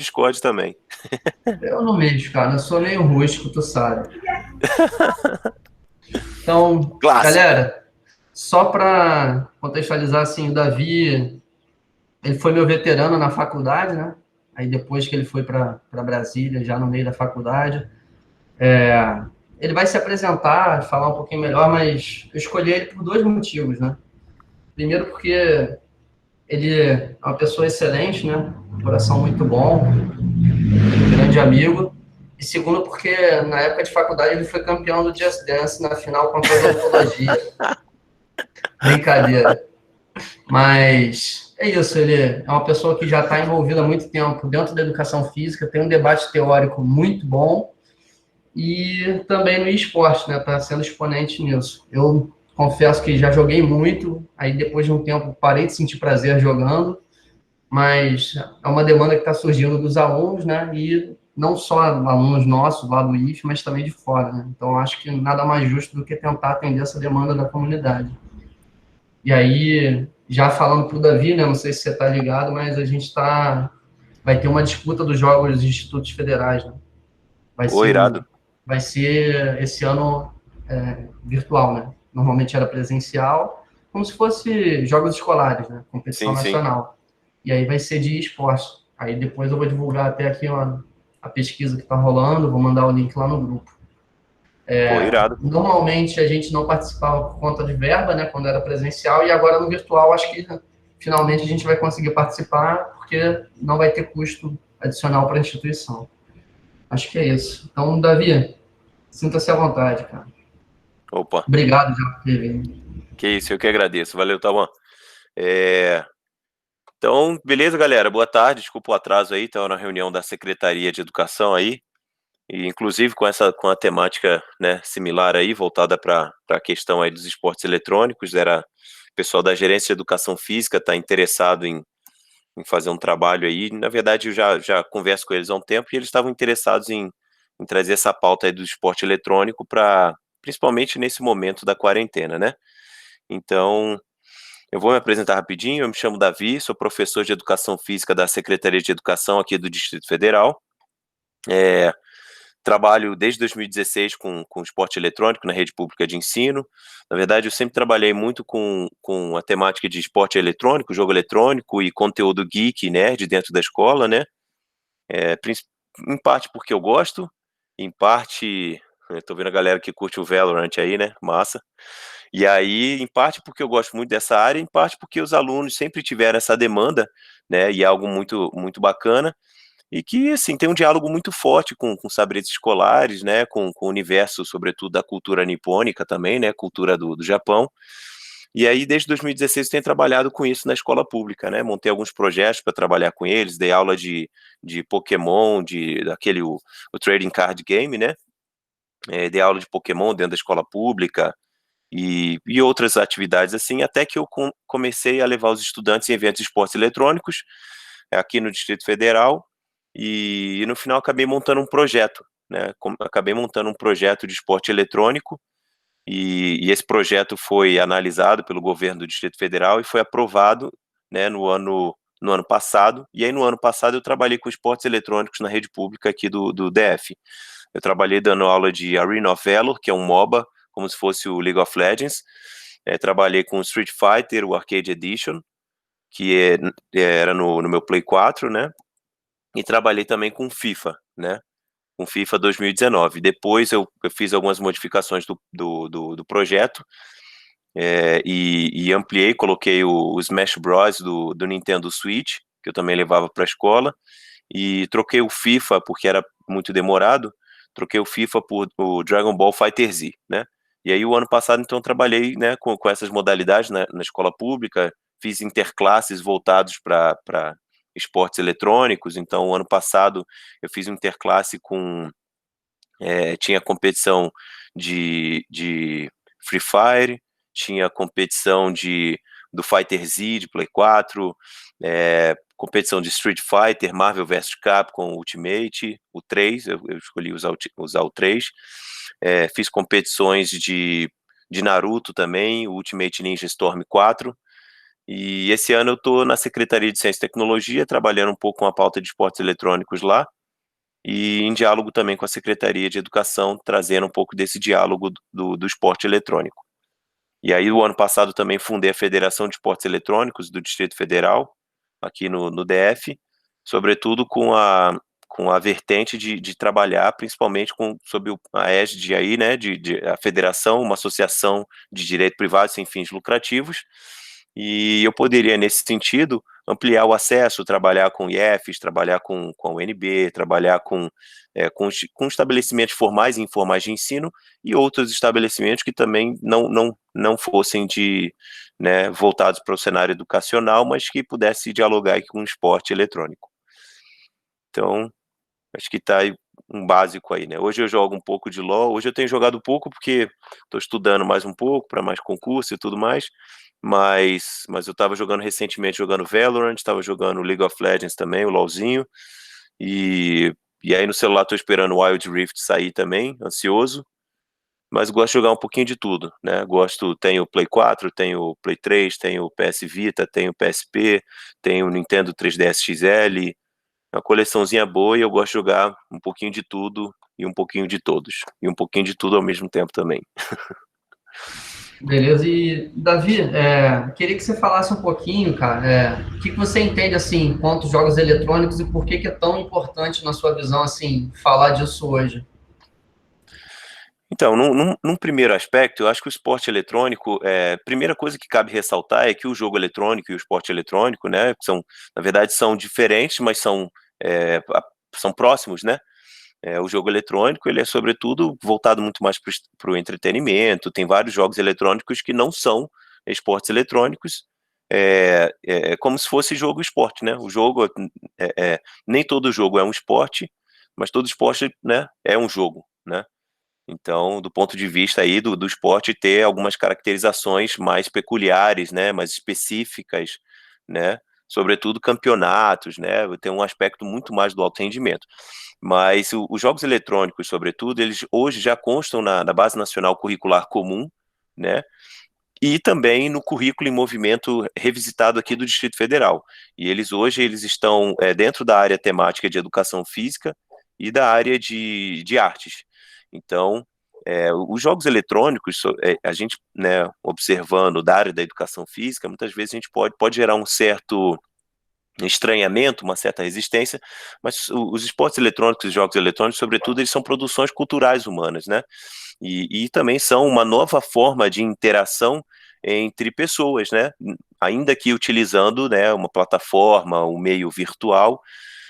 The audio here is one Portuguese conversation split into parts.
Discord também. Eu não mexo, cara. Eu sou meio rústico, tu sabe. Então, Clássico. galera, só para contextualizar, assim, o Davi, ele foi meu veterano na faculdade, né? Aí depois que ele foi para Brasília, já no meio da faculdade, ele vai se apresentar, falar um pouquinho melhor, mas eu escolhi ele por dois motivos, né? Primeiro porque ele é uma pessoa excelente, né? Um coração muito bom, um grande amigo. E segundo porque na época de faculdade ele foi campeão do Just Dance na final contra a odontologia. Brincadeira. Mas é isso, ele é uma pessoa que já está envolvida há muito tempo dentro da educação física, tem um debate teórico muito bom e também no esporte, né? Está sendo exponente nisso. Eu confesso que já joguei muito, aí depois de um tempo parei de sentir prazer jogando, mas é uma demanda que está surgindo dos alunos, né? E não só alunos nossos lá do IF, mas também de fora, né? Então acho que nada mais justo do que tentar atender essa demanda da comunidade. E aí, já falando para o Davi, né? Não sei se você está ligado, mas a gente vai ter uma disputa dos jogos dos institutos federais, né? Vai Pô, ser irado. vai ser esse ano virtual, né? Normalmente era presencial, como se fosse jogos escolares, né? Competição Sim, sim. nacional. E aí vai ser de esporte. Aí depois eu vou divulgar até aqui a pesquisa que está rolando, vou mandar o link lá no grupo. Pô, irado. Normalmente a gente não participava por conta de verba, né, quando era presencial, e agora no virtual acho que finalmente a gente vai conseguir participar, porque não vai ter custo adicional para a instituição. Acho que é isso. Então, Davi, sinta-se à vontade, cara. Opa, Obrigado já por ter vindo. que isso, eu que agradeço. Valeu, Tauan. É... Então, beleza, galera? Boa tarde. Desculpa o atraso aí, estava na reunião da Secretaria de Educação aí, e inclusive com a temática, né, similar aí, voltada para a questão aí dos esportes eletrônicos. Era o pessoal da Gerência de Educação Física está interessado em fazer um trabalho aí. Na verdade, eu já converso com eles há um tempo e eles estavam interessados em trazer essa pauta aí do esporte eletrônico para, principalmente nesse momento da quarentena, né? Então, eu vou me apresentar rapidinho. Eu me chamo Davi, sou professor de Educação Física da Secretaria de Educação aqui do Distrito Federal. É, Trabalho desde 2016 com esporte eletrônico na rede pública de ensino. Na verdade, eu sempre trabalhei muito com a temática de esporte eletrônico, jogo eletrônico e conteúdo geek, nerd dentro da escola, né? É, em parte porque eu gosto, em parte, eu tô vendo a galera que curte o Valorant aí, né? Massa. E aí, em parte porque eu gosto muito dessa área, em parte porque os alunos sempre tiveram essa demanda, né? E é algo muito bacana. E que, assim, tem um diálogo muito forte com saberes escolares, né, com o universo, sobretudo, da cultura nipônica também, né, cultura do Japão. E aí, desde 2016, eu tenho trabalhado com isso na escola pública, né, montei alguns projetos para trabalhar com eles, dei aula de Pokémon, daquele, o Trading Card Game, né, dei aula de Pokémon dentro da escola pública, e outras atividades assim, até que eu comecei a levar os estudantes em eventos de esportes eletrônicos, aqui no Distrito Federal, e no final acabei montando um projeto, né? Acabei montando um projeto de esporte eletrônico, e esse projeto foi analisado pelo governo do Distrito Federal e foi aprovado, né, no ano passado. E aí no ano passado eu trabalhei com esportes eletrônicos na rede pública aqui do DF. Eu trabalhei dando aula de Arena of Valor, que é um MOBA, como se fosse o League of Legends. Trabalhei com Street Fighter, o Arcade Edition, que era no meu Play 4, né? E trabalhei também com FIFA, né? Com FIFA 2019. Depois eu fiz algumas modificações do projeto, e ampliei, coloquei o Smash Bros. Do Nintendo Switch, que eu também levava para a escola, e troquei o FIFA, porque era muito demorado, troquei o FIFA por o Dragon Ball FighterZ, né? E aí o ano passado, então, eu trabalhei, né, com essas modalidades na escola pública, fiz interclasses voltados para esportes eletrônicos. Então, o ano passado eu fiz um interclasse tinha competição de Free Fire, tinha competição do Fighter Z, de Play 4, competição de Street Fighter, Marvel vs Capcom Ultimate, o 3, eu escolhi usar o 3. Fiz competições de Naruto também, o Ultimate Ninja Storm 4, E esse ano eu estou na Secretaria de Ciência e Tecnologia, trabalhando um pouco com a pauta de esportes eletrônicos lá, e em diálogo também com a Secretaria de Educação, trazendo um pouco desse diálogo do esporte eletrônico. E aí, o ano passado também fundei a Federação de Esportes Eletrônicos do Distrito Federal, aqui no DF, sobretudo com a vertente de trabalhar, principalmente sob a égide aí, né, de a federação, uma associação de direito privado sem fins lucrativos, e eu poderia, nesse sentido, ampliar o acesso, trabalhar com IEFs, trabalhar com a UNB, trabalhar com estabelecimentos formais e informais de ensino e outros estabelecimentos que também não fossem né, voltados para o cenário educacional, mas que pudesse dialogar aí com o esporte eletrônico. Então, acho que está aí um básico aí, né? Hoje eu jogo um pouco de LoL, hoje eu tenho jogado pouco porque estou estudando mais um pouco para mais concurso e tudo mais, mas eu estava jogando recentemente, jogando Valorant, estava jogando League of Legends também, o LoLzinho, e aí no celular estou esperando o Wild Rift sair também, ansioso, mas gosto de jogar um pouquinho de tudo, né? Tenho o Play 4, tenho o Play 3, tenho o PS Vita, tenho o PSP, tenho o Nintendo 3DS XL, uma coleçãozinha boa e eu gosto de jogar um pouquinho de tudo e um pouquinho de todos. E um pouquinho de tudo ao mesmo tempo também. Beleza. E, Davi, queria que você falasse um pouquinho, cara, o que você entende, assim, quanto jogos eletrônicos e por que é tão importante, na sua visão, assim, falar disso hoje? Então, num primeiro aspecto, eu acho que o esporte eletrônico, primeira coisa que cabe ressaltar é que o jogo eletrônico e o esporte eletrônico, né, na verdade, são diferentes, mas são próximos, né? O jogo eletrônico, ele é sobretudo voltado muito mais para o entretenimento, tem vários jogos eletrônicos que não são esportes eletrônicos, como se fosse jogo esporte, né? Nem todo jogo é um esporte, mas todo esporte, né, é um jogo, né? Então, do ponto de vista aí do esporte ter algumas caracterizações mais peculiares, né, mais específicas, né, sobretudo campeonatos, né, tem um aspecto muito mais do alto rendimento. Mas os jogos eletrônicos, sobretudo, eles hoje já constam na Base Nacional Curricular Comum, né, e também no currículo em movimento revisitado aqui do Distrito Federal. E eles estão dentro da área temática de educação física e da área de artes. Então, os jogos eletrônicos, a gente, né, observando da área da educação física, muitas vezes a gente pode gerar um certo estranhamento, uma certa resistência, mas os esportes eletrônicos e jogos eletrônicos, sobretudo, eles são produções culturais humanas, né? E também são uma nova forma de interação entre pessoas, né? Ainda que utilizando, né, uma plataforma, um meio virtual,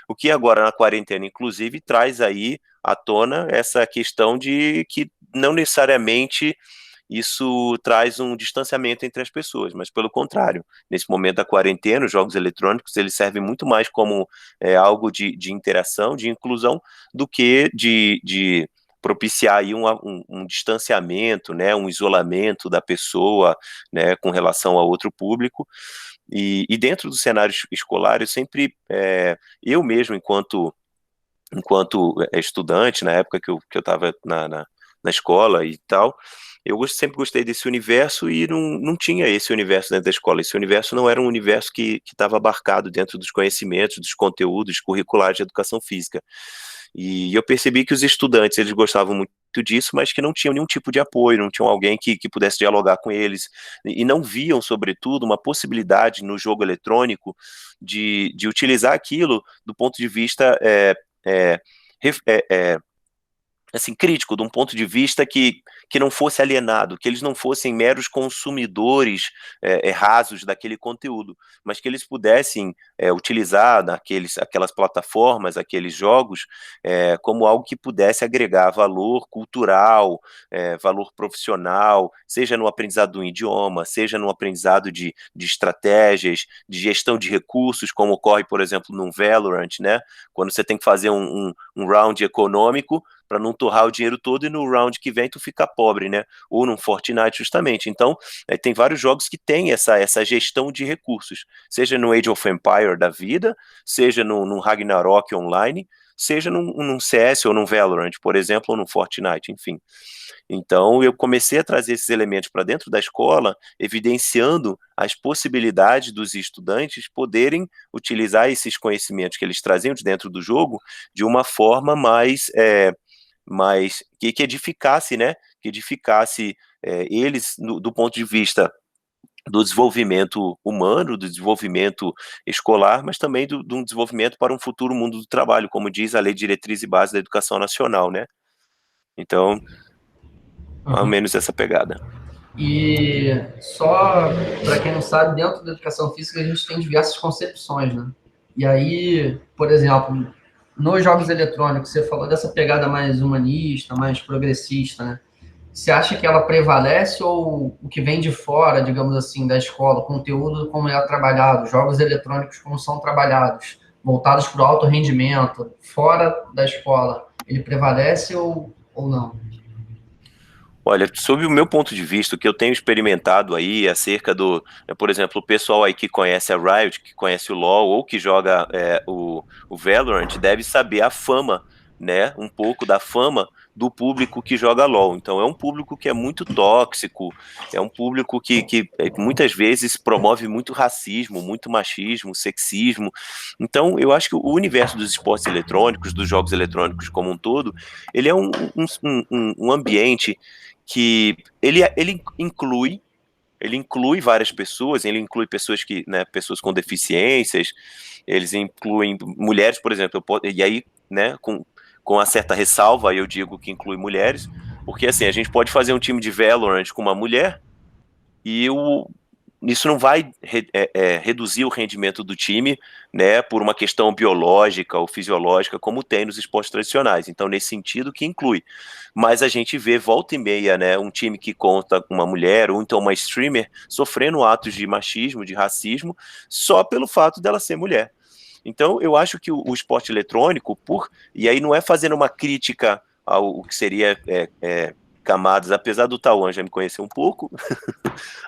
o que agora na quarentena, inclusive, traz aí à tona essa questão de que não necessariamente isso traz um distanciamento entre as pessoas, mas pelo contrário, nesse momento da quarentena, os jogos eletrônicos eles servem muito mais como algo de interação, de inclusão, do que de propiciar aí um distanciamento, né, um isolamento da pessoa, né, com relação a outro público. E dentro do cenário escolar, eu mesmo, enquanto estudante, na época que eu estava na escola e tal, sempre gostei desse universo e não tinha esse universo dentro da escola. Esse universo não era um universo que estava abarcado dentro dos conhecimentos, dos conteúdos curriculares de educação física. E eu percebi que os estudantes, eles gostavam muito disso, mas que não tinham nenhum tipo de apoio, não tinham alguém que pudesse dialogar com eles, e não viam, sobretudo, uma possibilidade no jogo eletrônico de utilizar aquilo do ponto de vista é, assim, crítico, de um ponto de vista que não fosse alienado, que eles não fossem meros consumidores rasos daquele conteúdo, mas que eles pudessem utilizar aquelas plataformas, aqueles jogos, como algo que pudesse agregar valor cultural, valor profissional, seja no aprendizado do idioma, seja no aprendizado de estratégias, de gestão de recursos, como ocorre, por exemplo, no Valorant, né? Quando você tem que fazer um round econômico, para não torrar o dinheiro todo e no round que vem tu ficar pobre, né? Ou num Fortnite, justamente. Então, tem vários jogos que têm essa gestão de recursos, seja no Age of Empire da vida, seja no Ragnarok Online, seja num CS ou num Valorant, por exemplo, ou num Fortnite, enfim. Então, eu comecei a trazer esses elementos para dentro da escola, evidenciando as possibilidades dos estudantes poderem utilizar esses conhecimentos que eles traziam de dentro do jogo de uma forma mais que edificasse, né? Que edificasse eles do ponto de vista do desenvolvimento humano, do desenvolvimento escolar, mas também de um desenvolvimento para um futuro mundo do trabalho, como diz a Lei de Diretriz e Base da Educação Nacional, né? Então, mais ou menos essa pegada. E só para quem não sabe, dentro da educação física a gente tem diversas concepções, né? E aí, por exemplo, nos jogos eletrônicos, você falou dessa pegada mais humanista, mais progressista, né? Você acha que ela prevalece ou o que vem de fora, digamos assim, da escola, o conteúdo como é trabalhado, jogos eletrônicos como são trabalhados, voltados para o alto rendimento, fora da escola, ele prevalece ou não? Olha, sob o meu ponto de vista, o que eu tenho experimentado aí acerca por exemplo, o pessoal aí que conhece a Riot, que conhece o LoL ou que joga o Valorant, deve saber a fama, né, um pouco da fama do público que joga LoL. Então é um público que é muito tóxico, é um público que muitas vezes promove muito racismo, muito machismo, sexismo. Então eu acho que o universo dos esportes eletrônicos, dos jogos eletrônicos como um todo, ele é um ambiente que ele inclui várias pessoas, ele inclui pessoas que, né, pessoas com deficiências, eles incluem mulheres, por exemplo, e aí, né, com uma certa ressalva, eu digo que inclui mulheres, porque assim, a gente pode fazer um time de Valorant com uma mulher e isso não vai reduzir o rendimento do time, né, por uma questão biológica ou fisiológica, como tem nos esportes tradicionais. Então, nesse sentido, que inclui. Mas a gente vê volta e meia, né, um time que conta com uma mulher ou então uma streamer sofrendo atos de machismo, de racismo, só pelo fato dela ser mulher. Então, eu acho que o esporte eletrônico, e aí não é fazendo uma crítica ao que seria camadas, apesar do Tauan já me conhecer um pouco,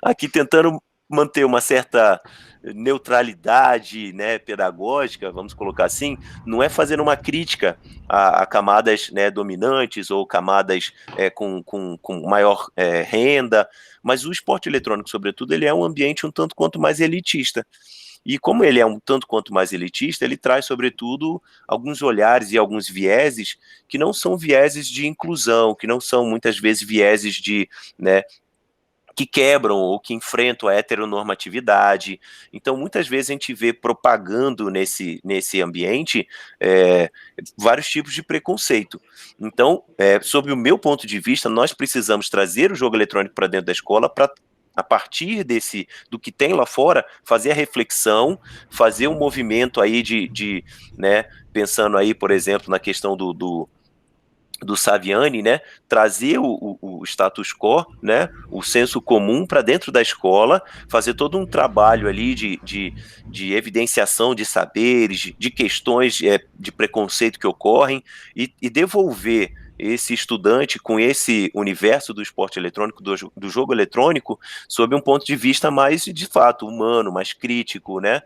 aqui tentando manter uma certa neutralidade, né, pedagógica, vamos colocar assim, não é fazendo uma crítica a camadas, né, dominantes ou camadas com maior renda, mas o esporte eletrônico, sobretudo, ele é um ambiente um tanto quanto mais elitista. E como ele é um tanto quanto mais elitista, ele traz, sobretudo, alguns olhares e alguns vieses que não são vieses de inclusão, que não são muitas vezes vieses de, né, que quebram ou que enfrentam a heteronormatividade. Então, muitas vezes a gente vê propagando nesse ambiente vários tipos de preconceito. Então, sob o meu ponto de vista, nós precisamos trazer o jogo eletrônico para dentro da escola para a partir do que tem lá fora, fazer a reflexão, fazer um movimento aí né, pensando aí, por exemplo, na questão do Saviani, né, trazer o status quo, né, o senso comum para dentro da escola, fazer todo um trabalho ali de evidenciação de saberes, de questões de preconceito que ocorrem e devolver esse estudante com esse universo do esporte eletrônico, do jogo eletrônico, sob um ponto de vista mais, de fato, humano, mais crítico, né,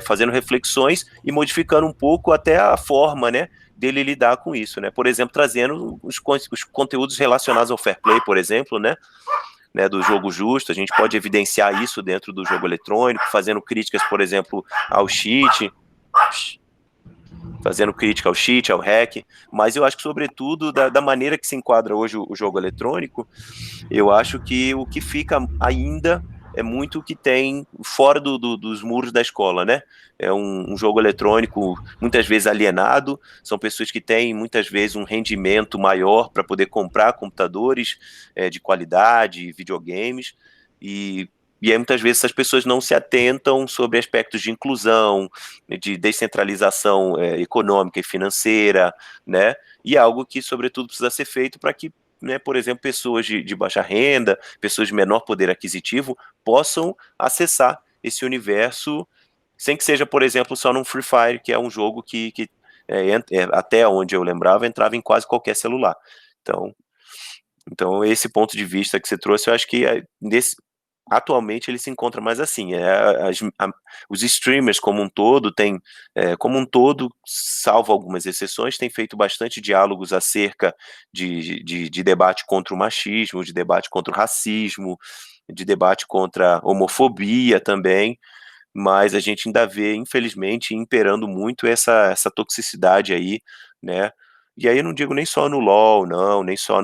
fazendo reflexões e modificando um pouco até a forma, né, dele lidar com isso, né? Por exemplo, trazendo os conteúdos relacionados ao fair play, por exemplo, né? Do jogo justo, a gente pode evidenciar isso dentro do jogo eletrônico, fazendo críticas, por exemplo, ao cheat, ao hack, mas eu acho que, sobretudo, da maneira que se enquadra hoje o jogo eletrônico, eu acho que o que fica ainda é muito o que tem fora dos muros da escola, né? É um jogo eletrônico muitas vezes alienado, são pessoas que têm muitas vezes um rendimento maior para poder comprar computadores de qualidade, videogames, e aí muitas vezes essas pessoas não se atentam sobre aspectos de inclusão, de descentralização econômica e financeira, né? E é algo que, sobretudo, precisa ser feito para que, né, por exemplo, pessoas de baixa renda, pessoas de menor poder aquisitivo, possam acessar esse universo, sem que seja, por exemplo, só num Free Fire, que é um jogo que até onde eu lembrava, entrava em quase qualquer celular. Então, esse ponto de vista que você trouxe, eu acho que atualmente ele se encontra mais assim. Os streamers como um todo salvo algumas exceções, têm feito bastante diálogos acerca de debate contra o machismo, de debate contra o racismo, de debate contra a homofobia também, mas a gente ainda vê, infelizmente, imperando muito essa toxicidade aí, né? E aí eu não digo nem só no LoL, não, nem só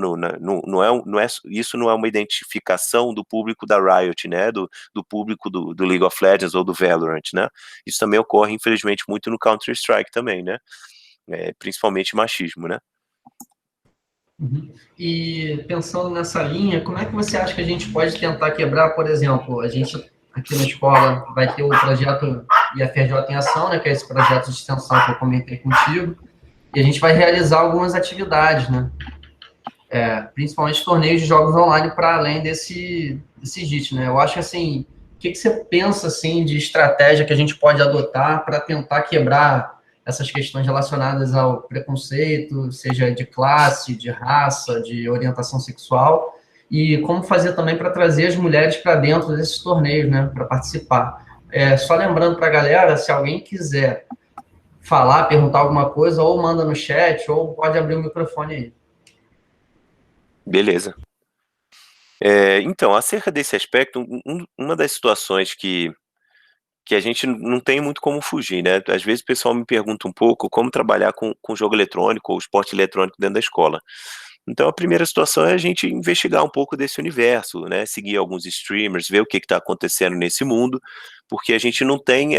isso não é uma identificação do público da Riot, né? Do público do League of Legends ou do Valorant, né? Isso também ocorre, infelizmente, muito no Counter-Strike também, né? Principalmente machismo, né? Uhum. E pensando nessa linha, como é que você acha que a gente pode tentar quebrar, por exemplo, a gente aqui na escola vai ter o projeto IFRJ em Ação, né, que é esse projeto de extensão que eu comentei contigo, e a gente vai realizar algumas atividades, né, principalmente torneios de jogos online para além desse JIT, né. Eu acho que, assim, o que você pensa, assim, de estratégia que a gente pode adotar para tentar quebrar essas questões relacionadas ao preconceito, seja de classe, de raça, de orientação sexual, e como fazer também para trazer as mulheres para dentro desses torneios, né, para participar. Só lembrando para a galera, se alguém quiser falar, perguntar alguma coisa, ou manda no chat, ou pode abrir o microfone aí. Beleza. Então, acerca desse aspecto, uma das situações que a gente não tem muito como fugir, né? Às vezes o pessoal me pergunta um pouco como trabalhar com jogo eletrônico ou esporte eletrônico dentro da escola. Então, a primeira situação é a gente investigar um pouco desse universo, né? Seguir alguns streamers, ver o que está acontecendo nesse mundo, porque a gente não tem,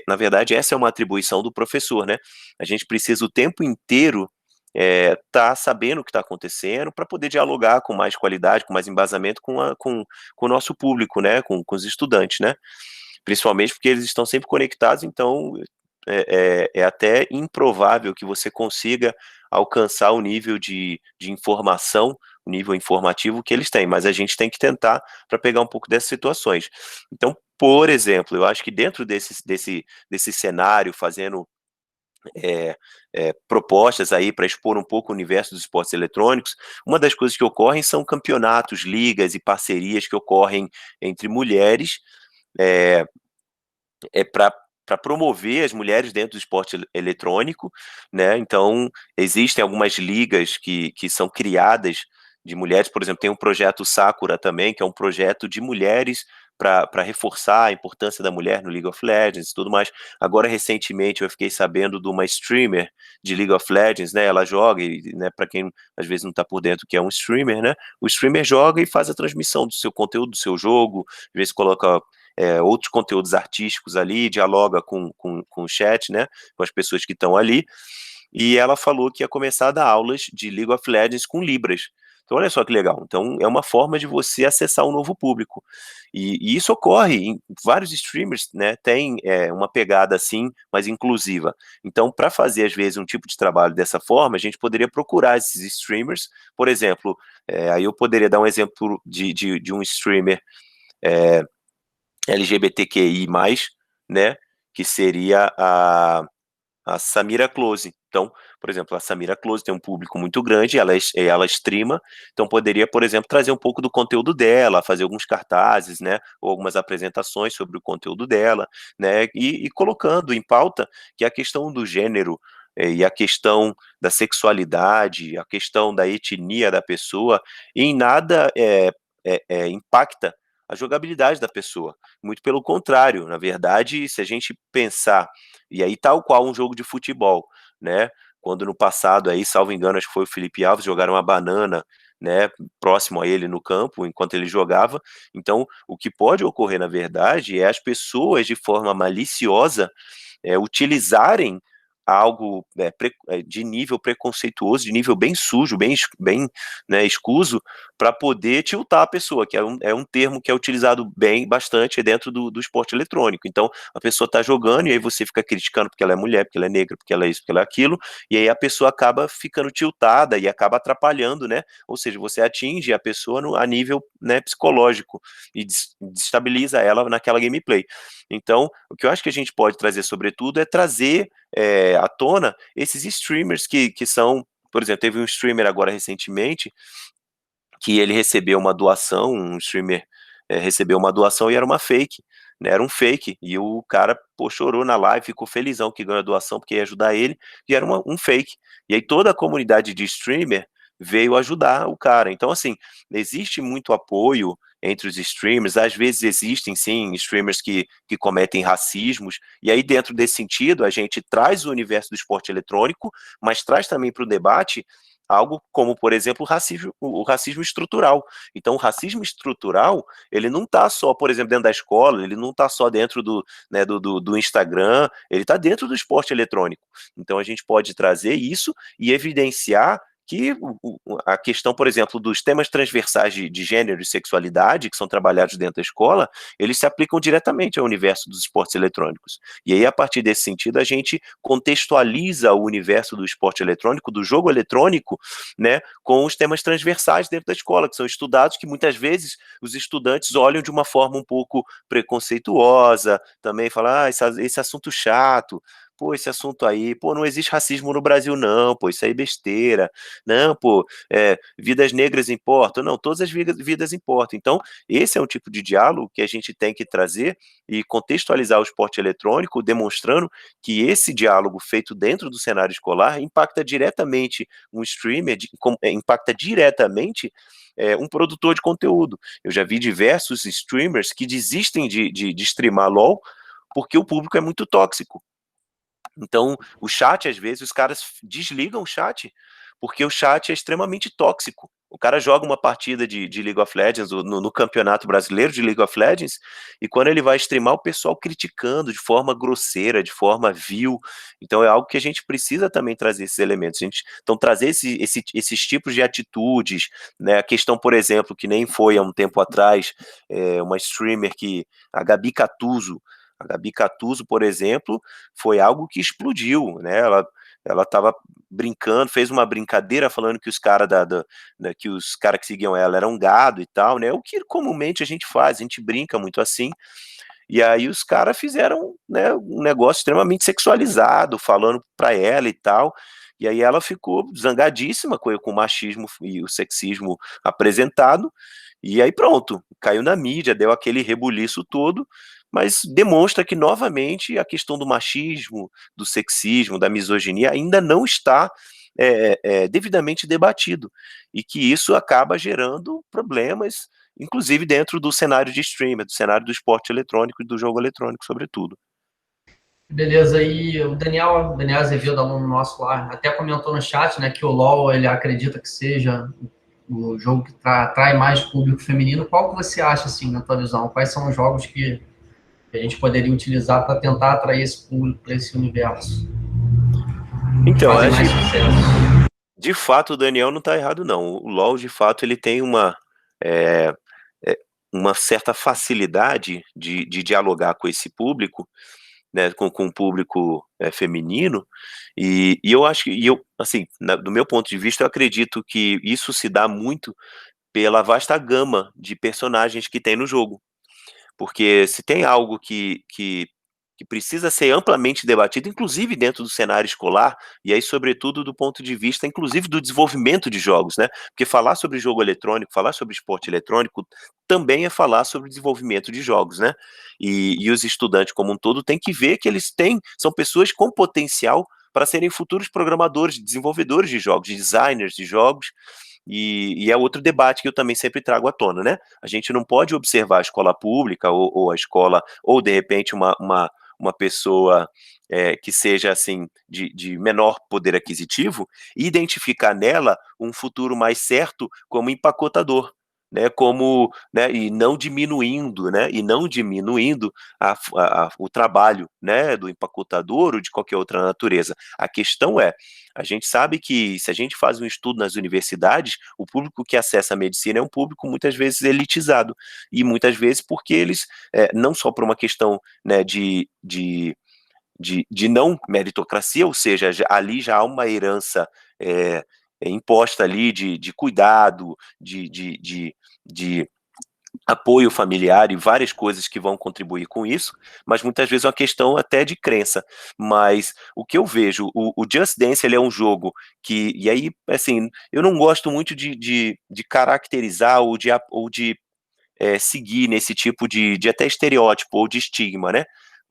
na verdade, essa é uma atribuição do professor, né? A gente precisa o tempo inteiro tá sabendo o que está acontecendo para poder dialogar com mais qualidade, com mais embasamento com o nosso público, né? Com os estudantes, né? Principalmente porque eles estão sempre conectados, então é até improvável que você consiga alcançar o nível de informação, o nível informativo que eles têm, mas a gente tem que tentar para pegar um pouco dessas situações. Então, por exemplo, eu acho que dentro desse cenário, fazendo propostas aí para expor um pouco o universo dos esportes eletrônicos, uma das coisas que ocorrem são campeonatos, ligas e parcerias que ocorrem entre mulheres, para promover as mulheres dentro do esporte eletrônico, né? Então, existem algumas ligas que são criadas de mulheres, por exemplo, tem um projeto Sakura também, que é um projeto de mulheres para reforçar a importância da mulher no League of Legends e tudo mais. Agora, recentemente, eu fiquei sabendo de uma streamer de League of Legends, né? Ela joga, e, né, para quem às vezes não está por dentro que é um streamer, né? O streamer joga e faz a transmissão do seu conteúdo, do seu jogo, às vezes coloca outros conteúdos artísticos ali, dialoga com o chat, né, com as pessoas que estão ali, e ela falou que ia começar a dar aulas de League of Legends com Libras. Então, olha só que legal. Então, é uma forma de você acessar um novo público. E isso ocorre em vários streamers, né? Tem uma pegada assim, mais inclusiva. Então, para fazer, às vezes, um tipo de trabalho dessa forma, a gente poderia procurar esses streamers. Por exemplo, aí eu poderia dar um exemplo de um streamer LGBTQI+, né, que seria a Samira Close. Então, por exemplo, a Samira Close tem um público muito grande, ela streama, então poderia, por exemplo, trazer um pouco do conteúdo dela, fazer alguns cartazes, né, ou algumas apresentações sobre o conteúdo dela, né, e colocando em pauta que a questão do gênero e a questão da sexualidade, a questão da etnia da pessoa, em nada impacta a jogabilidade da pessoa. Muito pelo contrário, na verdade, se a gente pensar, e aí tal qual um jogo de futebol, né? Quando no passado aí, salvo engano, acho que foi o Felipe Alves, jogaram uma banana, né, próximo a ele no campo, enquanto ele jogava. Então, o que pode ocorrer, na verdade, é as pessoas, de forma maliciosa, utilizarem algo de nível preconceituoso, de nível bem sujo, bem né, escuso, para poder tiltar a pessoa, que é um termo que é utilizado bastante dentro do esporte eletrônico. Então, a pessoa está jogando e aí você fica criticando porque ela é mulher, porque ela é negra, porque ela é isso, porque ela é aquilo, e aí a pessoa acaba ficando tiltada e acaba atrapalhando, né? Ou seja, você atinge a pessoa a nível, né, psicológico e destabiliza ela naquela gameplay. Então, o que eu acho que a gente pode trazer, sobretudo, é trazer à tona esses streamers que são, por exemplo, teve um streamer agora recentemente que ele recebeu uma doação, um streamer recebeu uma doação e era uma fake, né, era um fake, e o cara, pô, chorou na live, ficou felizão que ganhou a doação porque ia ajudar ele, e era um fake, e aí toda a comunidade de streamer veio ajudar o cara. Então, assim, existe muito apoio entre os streamers. Às vezes existem, sim, streamers que cometem racismos, e aí dentro desse sentido a gente traz o universo do esporte eletrônico, mas traz também para o debate algo como, por exemplo, o racismo estrutural. Então, o racismo estrutural, ele não está só, por exemplo, dentro da escola, ele não está só dentro né, do Instagram, ele está dentro do esporte eletrônico. Então, a gente pode trazer isso e evidenciar que a questão, por exemplo, dos temas transversais de gênero e sexualidade, que são trabalhados dentro da escola, eles se aplicam diretamente ao universo dos esportes eletrônicos. E aí, a partir desse sentido, a gente contextualiza o universo do esporte eletrônico, do jogo eletrônico, né, com os temas transversais dentro da escola, que são estudados, que muitas vezes os estudantes olham de uma forma um pouco preconceituosa, também falam, esse assunto chato, pô, esse assunto aí, pô, não existe racismo no Brasil não, pô, isso aí é besteira, não, pô, vidas negras importam, não, todas as vidas importam. Então, esse é um tipo de diálogo que a gente tem que trazer e contextualizar o esporte eletrônico, demonstrando que esse diálogo feito dentro do cenário escolar impacta diretamente um streamer, impacta diretamente um produtor de conteúdo. Eu já vi diversos streamers que desistem de streamar LOL porque o público é muito tóxico. Então, o chat, às vezes, os caras desligam o chat, porque o chat é extremamente tóxico. O cara joga uma partida de League of Legends, no Campeonato Brasileiro de League of Legends, e quando ele vai streamar, o pessoal criticando de forma grosseira, de forma vil. Então, é algo que a gente precisa também trazer esses elementos. Então, trazer esses tipos de atitudes, né? A questão, por exemplo, que nem foi há um tempo atrás, uma streamer a Gabi Catuzzo, por exemplo, foi algo que explodiu, né? Ela estava brincando, fez uma brincadeira falando que os caras que os caras que seguiam ela eram gado e tal, né? O que comumente a gente faz, a gente brinca muito assim. E aí os caras fizeram, né, um negócio extremamente sexualizado, falando para ela e tal. E aí ela ficou zangadíssima com o machismo e o sexismo apresentado. E aí pronto, caiu na mídia, deu aquele rebuliço todo, mas demonstra que novamente a questão do machismo, do sexismo, da misoginia ainda não está devidamente debatido, e que isso acaba gerando problemas, inclusive dentro do cenário de streamer, do cenário do esporte eletrônico e do jogo eletrônico, sobretudo. Beleza, aí o Daniel Azevedo, aluno nosso lá, até comentou no chat, né, que o LoL, ele acredita que seja o jogo que atrai mais público feminino. Qual que você acha, assim, na tua visão? Quais são os jogos que a gente poderia utilizar para tentar atrair esse público para esse universo? Então, Fazem mais sucesso. de fato, o Daniel não está errado, não. O LoL, de fato, ele tem é, uma certa facilidade de dialogar com esse público, né, com o público feminino, e eu acho que, assim, do meu ponto de vista, eu acredito que isso se dá muito pela vasta gama de personagens que tem no jogo. Porque se tem algo que precisa ser amplamente debatido, inclusive dentro do cenário escolar, e aí, sobretudo, do ponto de vista, inclusive, do desenvolvimento de jogos, né? Porque falar sobre jogo eletrônico, falar sobre esporte eletrônico, também é falar sobre desenvolvimento de jogos, né? E os estudantes, como um todo, têm que ver que são pessoas com potencial para serem futuros programadores, desenvolvedores de jogos, designers de jogos, e é outro debate que eu também sempre trago à tona, né? A gente não pode observar a escola pública ou a escola, ou de repente uma pessoa que seja assim de menor poder aquisitivo e identificar nela um futuro mais certo como empacotador. Né, como, né, e não diminuindo o trabalho, né, do empacotador ou de qualquer outra natureza. A questão a gente sabe que se a gente faz um estudo nas universidades, o público que acessa a medicina é um público muitas vezes elitizado, e muitas vezes porque eles, não só por uma questão, né, de não meritocracia, ou seja, ali já há uma herança imposta ali de cuidado, de apoio familiar e várias coisas que vão contribuir com isso, mas muitas vezes é uma questão até de crença. Mas o que eu vejo, o Just Dance, ele é um jogo que, e aí, assim, eu não gosto muito de caracterizar ou de seguir nesse tipo de até estereótipo ou de estigma, né?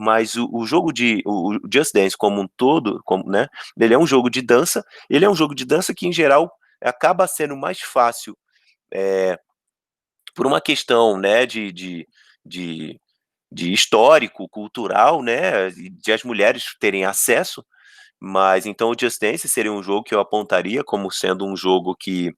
Mas o Just Dance como um todo, né? Ele é um jogo de dança, que em geral acaba sendo mais fácil por uma questão, né, de histórico, cultural, né, de as mulheres terem acesso, mas então o Just Dance seria um jogo que eu apontaria como sendo um jogo que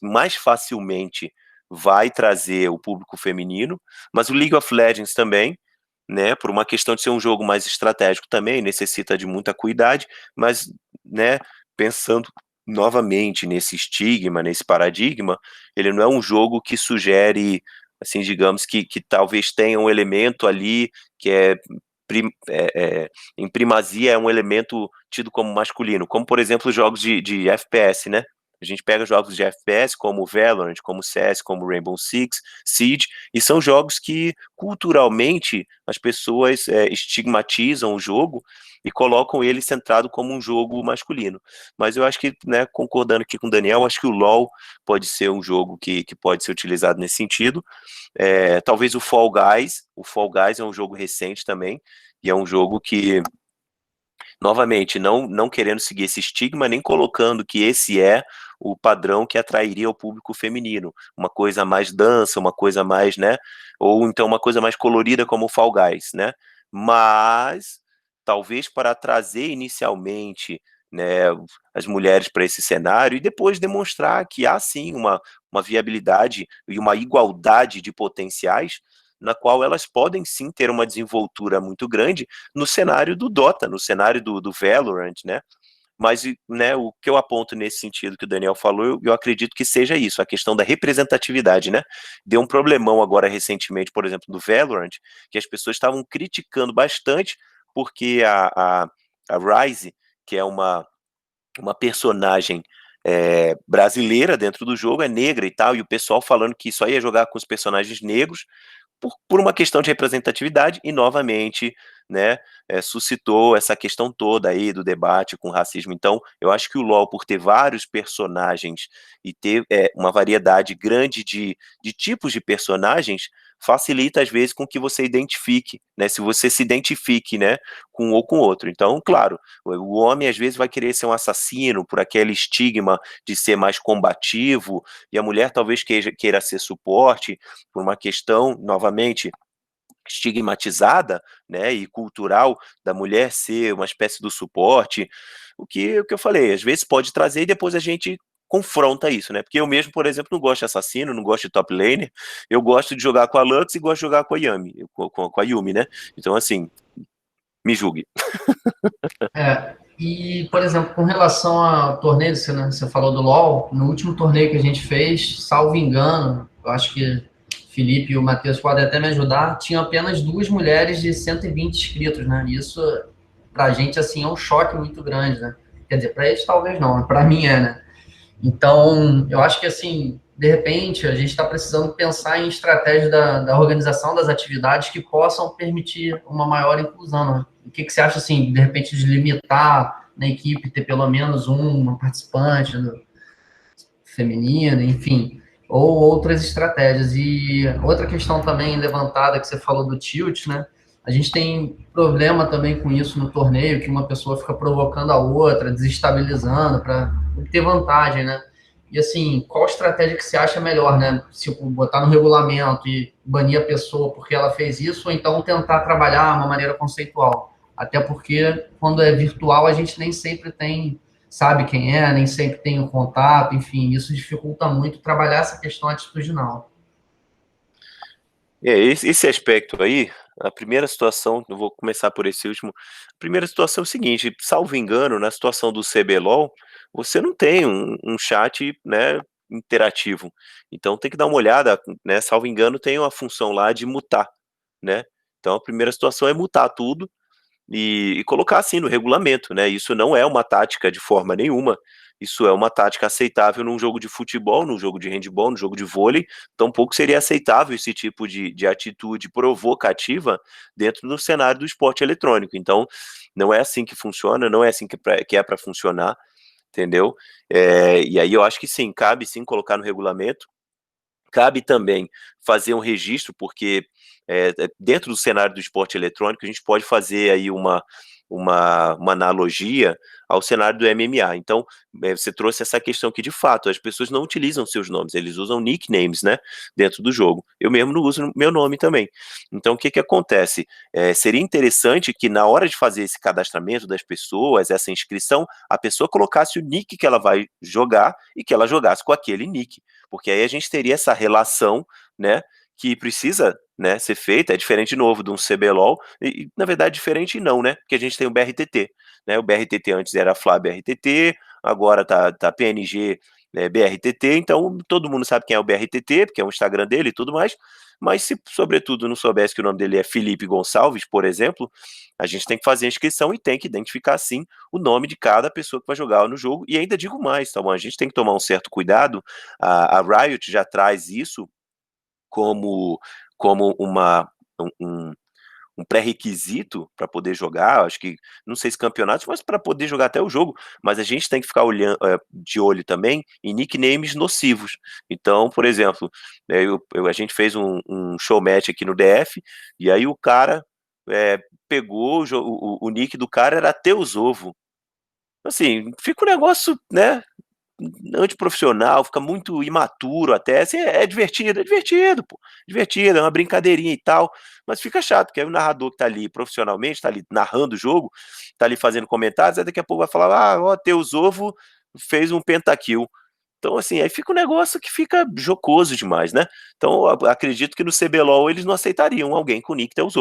mais facilmente vai trazer o público feminino, mas o League of Legends também, né, por uma questão de ser um jogo mais estratégico também, necessita de muita cuidado, mas, né, pensando novamente nesse estigma, nesse paradigma, ele não é um jogo que sugere, assim, digamos que talvez tenha um elemento ali que em primazia é um elemento tido como masculino, como por exemplo os jogos de FPS, né? A gente pega jogos de FPS como Valorant, como CS, como Rainbow Six, Siege, e são jogos que culturalmente as pessoas estigmatizam o jogo e colocam ele centrado como um jogo masculino. Mas eu acho que, né, concordando aqui com o Daniel, acho que o LoL pode ser um jogo que pode ser utilizado nesse sentido. Talvez o Fall Guys é um jogo recente também, e é um jogo que, novamente, não querendo seguir esse estigma, nem colocando que esse é o padrão que atrairia o público feminino, uma coisa mais dança, uma coisa mais, né, ou então uma coisa mais colorida como o Fall Guys, né, mas talvez para trazer inicialmente, né, as mulheres para esse cenário e depois demonstrar que há sim uma viabilidade e uma igualdade de potenciais na qual elas podem sim ter uma desenvoltura muito grande no cenário do Dota, no cenário do Valorant, né? Mas, né, o que eu aponto nesse sentido que o Daniel falou, eu acredito que seja isso, a questão da representatividade, né? Deu um problemão agora recentemente, por exemplo, do Valorant, que as pessoas estavam criticando bastante porque a Ryze, que é uma personagem brasileira dentro do jogo, é negra e tal, e o pessoal falando que só ia jogar com os personagens negros, por uma questão de representatividade e, novamente, né, suscitou essa questão toda aí do debate com racismo. Então, eu acho que o LoL, por ter vários personagens e ter uma variedade grande de tipos de personagens, facilita, às vezes, com que você identifique, né, se você se identifique, né, com um ou com outro. Então, claro, o homem, às vezes, vai querer ser um assassino por aquele estigma de ser mais combativo, e a mulher talvez queira ser suporte, por uma questão, novamente, estigmatizada, né, e cultural da mulher ser uma espécie do suporte, o que eu falei, às vezes pode trazer e depois a gente confronta isso, né, porque eu mesmo, por exemplo, não gosto de assassino, não gosto de top laner, eu gosto de jogar com a Lux e gosto de jogar com a Yami, com a Yumi, né, então assim, me julgue. E, por exemplo, com relação a torneios, você falou do LoL, no último torneio que a gente fez, salvo engano, eu acho que Felipe e o Matheus podem até me ajudar, tinha apenas duas mulheres de 120 inscritos, né? Isso, pra gente, assim, é um choque muito grande, né? Quer dizer, pra eles talvez não, mas pra mim é, né? Então, eu acho que, assim, de repente, a gente está precisando pensar em estratégias da organização das atividades que possam permitir uma maior inclusão, né? O que você acha, assim, de repente, de limitar na equipe, ter pelo menos uma participante feminina, enfim, ou outras estratégias. E outra questão também levantada que você falou do tilt, né? A gente tem problema também com isso no torneio, que uma pessoa fica provocando a outra, desestabilizando para ter vantagem, né? E assim, qual estratégia que você acha melhor, né? Se botar no regulamento e banir a pessoa porque ela fez isso, ou então tentar trabalhar uma maneira conceitual. Até porque quando é virtual a gente nem sempre sabe quem é, nem sempre tem o contato, enfim, isso dificulta muito trabalhar essa questão atitudinal. Esse aspecto aí, a primeira situação, eu vou começar por esse último. A primeira situação é o seguinte: salvo engano, na situação do CBLOL, você não tem um chat, né, interativo. Então tem que dar uma olhada, né? Salvo engano, tem uma função lá de mutar, né? Então a primeira situação é mutar tudo e colocar assim no regulamento, né? Isso não é uma tática de forma nenhuma. Isso é uma tática aceitável num jogo de futebol, num jogo de handebol, num jogo de vôlei. Tampouco seria aceitável esse tipo de atitude provocativa dentro do cenário do esporte eletrônico. Então, não é assim que funciona, não é assim que é para funcionar, entendeu? E aí eu acho que sim, cabe sim colocar no regulamento. Cabe também fazer um registro, porque dentro do cenário do esporte eletrônico a gente pode fazer aí uma analogia ao cenário do MMA. Então, você trouxe essa questão que, de fato, as pessoas não utilizam seus nomes, eles usam nicknames, né, dentro do jogo. Eu mesmo não uso meu nome também. Então, o que acontece? Seria interessante que, na hora de fazer esse cadastramento das pessoas, essa inscrição, a pessoa colocasse o nick que ela vai jogar e que ela jogasse com aquele nick, porque aí a gente teria essa relação, né, que precisa, né, ser feita. É diferente, de novo, de um CBLOL, e na verdade diferente não, né, porque a gente tem o BRTT, né, o BRTT antes era Fla BRTT, agora tá PNG, BRTT, então todo mundo sabe quem é o BRTT, porque é o Instagram dele e tudo mais, mas se, sobretudo, não soubesse que o nome dele é Felipe Gonçalves, por exemplo, a gente tem que fazer a inscrição e tem que identificar, sim, o nome de cada pessoa que vai jogar no jogo. E ainda digo mais, tá bom? A gente tem que tomar um certo cuidado, a Riot já traz isso como, como um pré-requisito para poder jogar, acho que, não sei se campeonatos, mas para poder jogar até o jogo, mas a gente tem que ficar olhando, de olho também em nicknames nocivos. Então, por exemplo, a gente fez um show match aqui no DF, e aí o cara pegou, o nick do cara era Teusovo. Assim, fica um negócio, né, antiprofissional, fica muito imaturo até. Assim, é divertido, pô. Divertido, é uma brincadeirinha e tal, mas fica chato, porque aí o narrador que tá ali profissionalmente, tá ali narrando o jogo, tá ali fazendo comentários, aí daqui a pouco vai falar, ó, Teus fez um pentakill. Então, assim, aí fica um negócio que fica jocoso demais, né? Então, eu acredito que no CBLOL eles não aceitariam alguém com nick Teus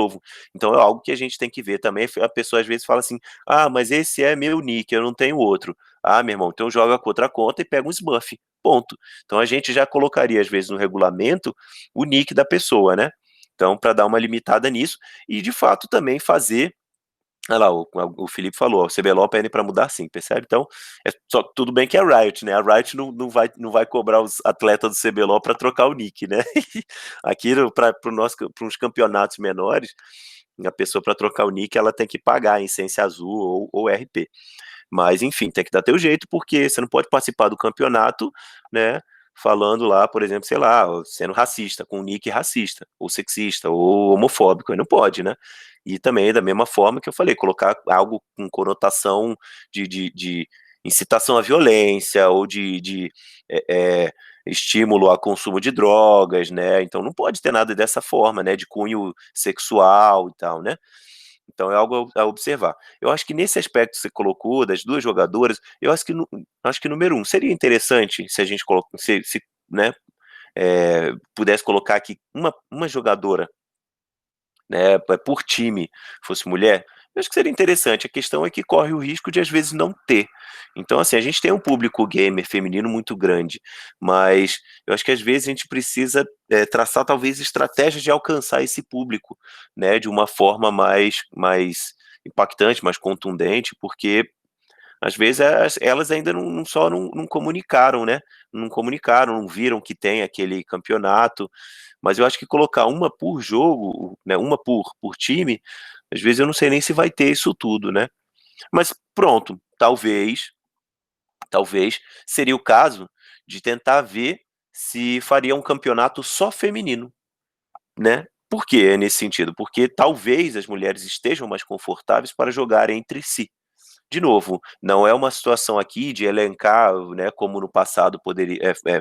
Então, é algo que a gente tem que ver também. A pessoa às vezes fala assim: ah, mas esse é meu nick, eu não tenho outro. Ah, meu irmão, então joga com outra conta e pega um Smurf. Ponto. Então, a gente já colocaria, às vezes, no regulamento o nick da pessoa, né? Então, para dar uma limitada nisso e, de fato, também fazer. Olha lá, o Felipe falou, o CBLOL pede para mudar sim, percebe? Então, só tudo bem que é a Riot, né? A Riot não vai cobrar os atletas do CBLOL para trocar o nick, né? Aqui, para os campeonatos menores, a pessoa para trocar o nick, ela tem que pagar a Essência Azul ou RP. Mas, enfim, tem que dar teu jeito, porque você não pode participar do campeonato, né? Falando lá, por exemplo, sei lá, sendo racista, com um nick racista, ou sexista, ou homofóbico, aí não pode, né? E também, da mesma forma que eu falei, colocar algo com conotação de incitação à violência, ou de é, é, estímulo a consumo de drogas, né? Então não pode ter nada dessa forma, né? De cunho sexual e tal, né? Então é algo a observar. Eu acho que nesse aspecto que você colocou, das duas jogadoras, eu acho que número um, seria interessante se a gente se né, pudesse colocar aqui uma jogadora, né, por time, fosse mulher. Eu acho que seria interessante. A questão é que corre o risco de às vezes não ter. Então, assim, a gente tem um público gamer feminino muito grande, mas eu acho que às vezes a gente precisa traçar talvez estratégias de alcançar esse público, né, de uma forma mais impactante, mais contundente, porque às vezes elas ainda não comunicaram, né? Não comunicaram, não viram que tem aquele campeonato. Mas eu acho que colocar uma por jogo, né? Uma por time, às vezes eu não sei nem se vai ter isso tudo, né? Mas pronto, talvez seria o caso de tentar ver se faria um campeonato só feminino, né? Por que é nesse sentido? Porque talvez as mulheres estejam mais confortáveis para jogar entre si. De novo, não é uma situação aqui de elencar, né, como no passado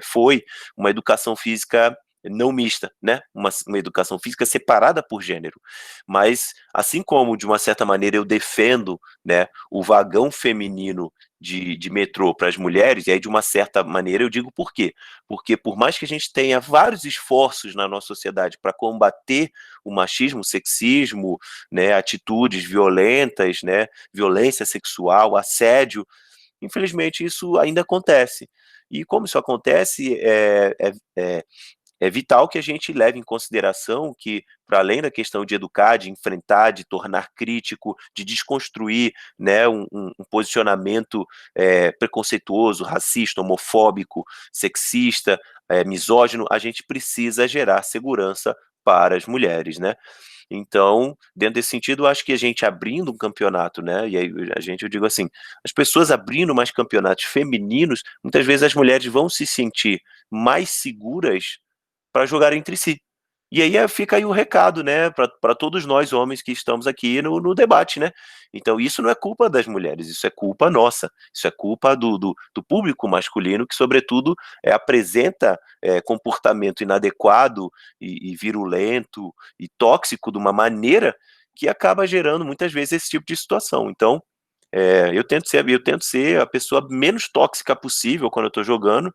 foi uma educação física não mista, né, uma educação física separada por gênero. Mas, assim como, de uma certa maneira, eu defendo, né, o vagão feminino de metrô para as mulheres, e aí, de uma certa maneira, eu digo por quê? Porque, por mais que a gente tenha vários esforços na nossa sociedade para combater o machismo, o sexismo, né, atitudes violentas, né, violência sexual, assédio, infelizmente isso ainda acontece. E como isso acontece, é vital que a gente leve em consideração que, para além da questão de educar, de enfrentar, de tornar crítico, de desconstruir, né, um posicionamento preconceituoso, racista, homofóbico, sexista, misógino, a gente precisa gerar segurança para as mulheres, né? Então, dentro desse sentido, eu acho que a gente abrindo um campeonato, né? E aí eu digo assim, as pessoas abrindo mais campeonatos femininos, muitas vezes as mulheres vão se sentir mais seguras para jogar entre si. E aí fica aí o recado, né, para todos nós homens que estamos aqui no debate, né? Então isso não é culpa das mulheres, isso é culpa nossa, isso é culpa do público masculino que, sobretudo, apresenta comportamento inadequado e virulento e tóxico de uma maneira que acaba gerando muitas vezes esse tipo de situação. Então, eu tento ser a pessoa menos tóxica possível quando eu estou jogando,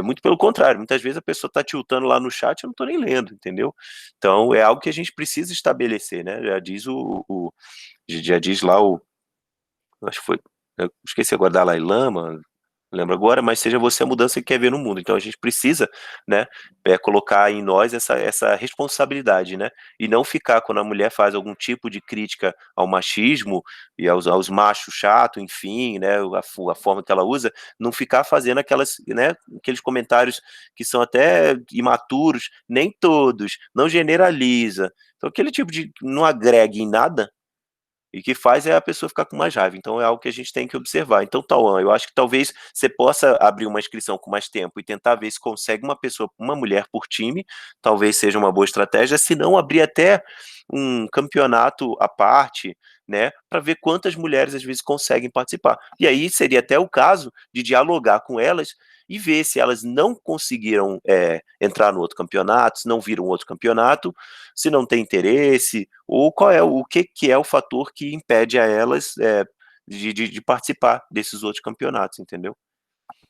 muito pelo contrário, muitas vezes a pessoa está tiltando lá no chat, eu não estou nem lendo, entendeu? Então é algo que a gente precisa estabelecer, né? Já diz lá acho que foi, eu esqueci agora, Dalai Lama, não lembro agora, mas seja você a mudança que quer ver no mundo. Então a gente precisa, né, colocar em nós essa responsabilidade, né, e não ficar quando a mulher faz algum tipo de crítica ao machismo e aos machos chato, enfim, né, a forma que ela usa, não ficar fazendo né, aqueles comentários que são até imaturos, nem todos, não generaliza. Então aquele tipo de não agrega em nada, e que faz a pessoa ficar com mais raiva. Então é algo que a gente tem que observar. Então, Tauan, eu acho que talvez você possa abrir uma inscrição com mais tempo e tentar ver se consegue uma pessoa, uma mulher por time, talvez seja uma boa estratégia, se não abrir até um campeonato à parte, né, para ver quantas mulheres às vezes conseguem participar. E aí seria até o caso de dialogar com elas e ver se elas não conseguiram entrar no outro campeonato, se não viram outro campeonato, se não tem interesse, ou qual é o que é o fator que impede a elas de participar desses outros campeonatos, entendeu?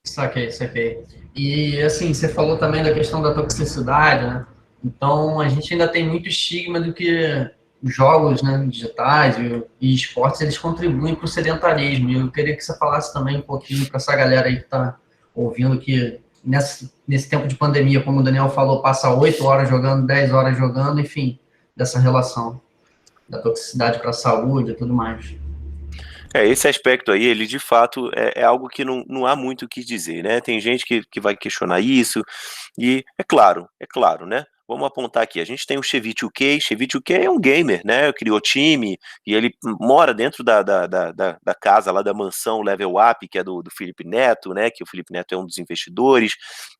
Saquei, saquei. E assim, você falou também da questão da toxicidade, né? Então, a gente ainda tem muito estigma do que os jogos, né, digitais e esportes, eles contribuem para o sedentarismo. E eu queria que você falasse também um pouquinho para essa galera aí que está ouvindo que nesse tempo de pandemia, como o Daniel falou, passa 8 horas jogando, 10 horas jogando, enfim, dessa relação da toxicidade para a saúde e tudo mais. Esse aspecto aí, ele de fato é algo que não há muito o que dizer, né? Tem gente que vai questionar isso, e é claro, né? Vamos apontar aqui, a gente tem o Chevy 2K é um gamer, né? Criou time, e ele mora dentro da casa lá da mansão Level Up, que é do Felipe Neto, né? Que o Felipe Neto é um dos investidores,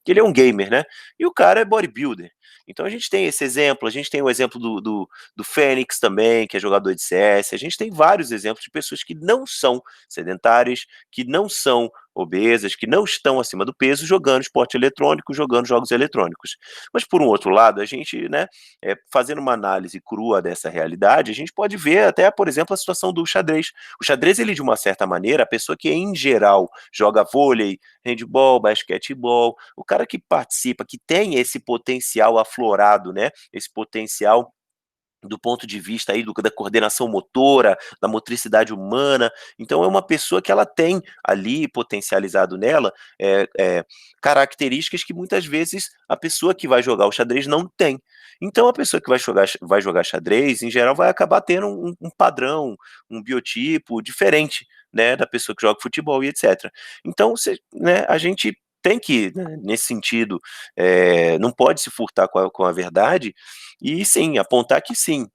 que ele é um gamer, né? E o cara é bodybuilder. Então a gente tem esse exemplo, a gente tem o exemplo do Fênix também, que é jogador de CS. A gente tem vários exemplos de pessoas que não são sedentárias, que não são obesas, que não estão acima do peso, jogando esporte eletrônico, jogando jogos eletrônicos. Mas, por um outro lado, a gente, né, fazendo uma análise crua dessa realidade, a gente pode ver até, por exemplo, a situação do xadrez. O xadrez, ele, de uma certa maneira, a pessoa que, em geral, joga vôlei, handball, basquetebol, o cara que participa, que tem esse potencial aflorado, né, esse potencial do ponto de vista aí da coordenação motora, da motricidade humana. Então é uma pessoa que ela tem ali potencializado nela características que muitas vezes a pessoa que vai jogar o xadrez não tem. Então a pessoa que vai jogar xadrez, em geral, vai acabar tendo um padrão, um biotipo diferente, né, da pessoa que joga futebol e etc. Então, né, a gente tem que, né, nesse sentido, não pode se furtar com a verdade, e sim, apontar que sim,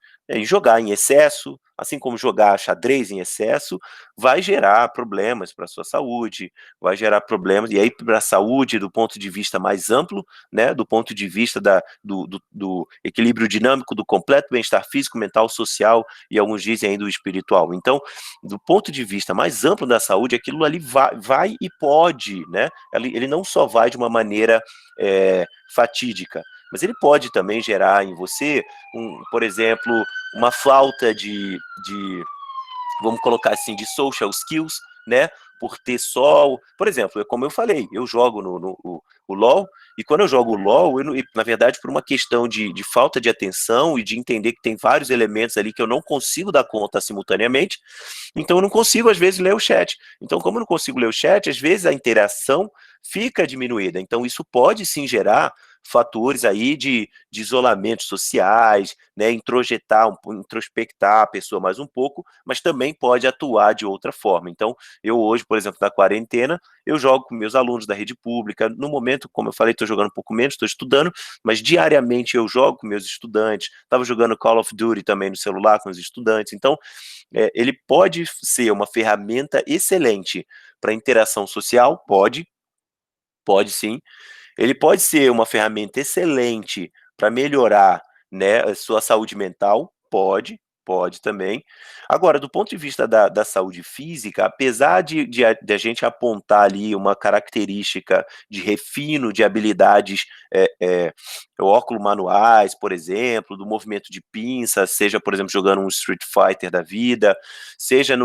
jogar em excesso, assim como jogar xadrez em excesso, vai gerar problemas para a sua saúde, vai gerar problemas, e aí para a saúde do ponto de vista mais amplo, né, do ponto de vista do equilíbrio dinâmico, do completo bem-estar físico, mental, social, e alguns dizem ainda o espiritual. Então, do ponto de vista mais amplo da saúde, aquilo ali vai e pode, né, ele não só vai de uma maneira fatídica, mas ele pode também gerar em você, por exemplo, uma falta vamos colocar assim, de social skills, né? Por ter só, por exemplo, como eu falei, eu jogo o LoL, e quando eu jogo o LoL, na verdade, por uma questão de falta de atenção e de entender que tem vários elementos ali que eu não consigo dar conta simultaneamente, então eu não consigo, às vezes, ler o chat. Então, como eu não consigo ler o chat, às vezes a interação fica diminuída. Então, isso pode sim gerar fatores aí de isolamento sociais, né, introspectar a pessoa mais um pouco, mas também pode atuar de outra forma. Então, eu hoje, por exemplo, na quarentena, eu jogo com meus alunos da rede pública. No momento, como eu falei, estou jogando um pouco menos, estou estudando, mas diariamente eu jogo com meus estudantes. Estava jogando Call of Duty também no celular com os estudantes. Então, ele pode ser uma ferramenta excelente para interação social? Pode sim. Ele pode ser uma ferramenta excelente para melhorar, né, a sua saúde mental? Pode. Pode também. Agora, do ponto de vista da saúde física, apesar de a gente apontar ali uma característica de refino de habilidades, óculos manuais, por exemplo, do movimento de pinça, seja, por exemplo, jogando um Street Fighter da vida, seja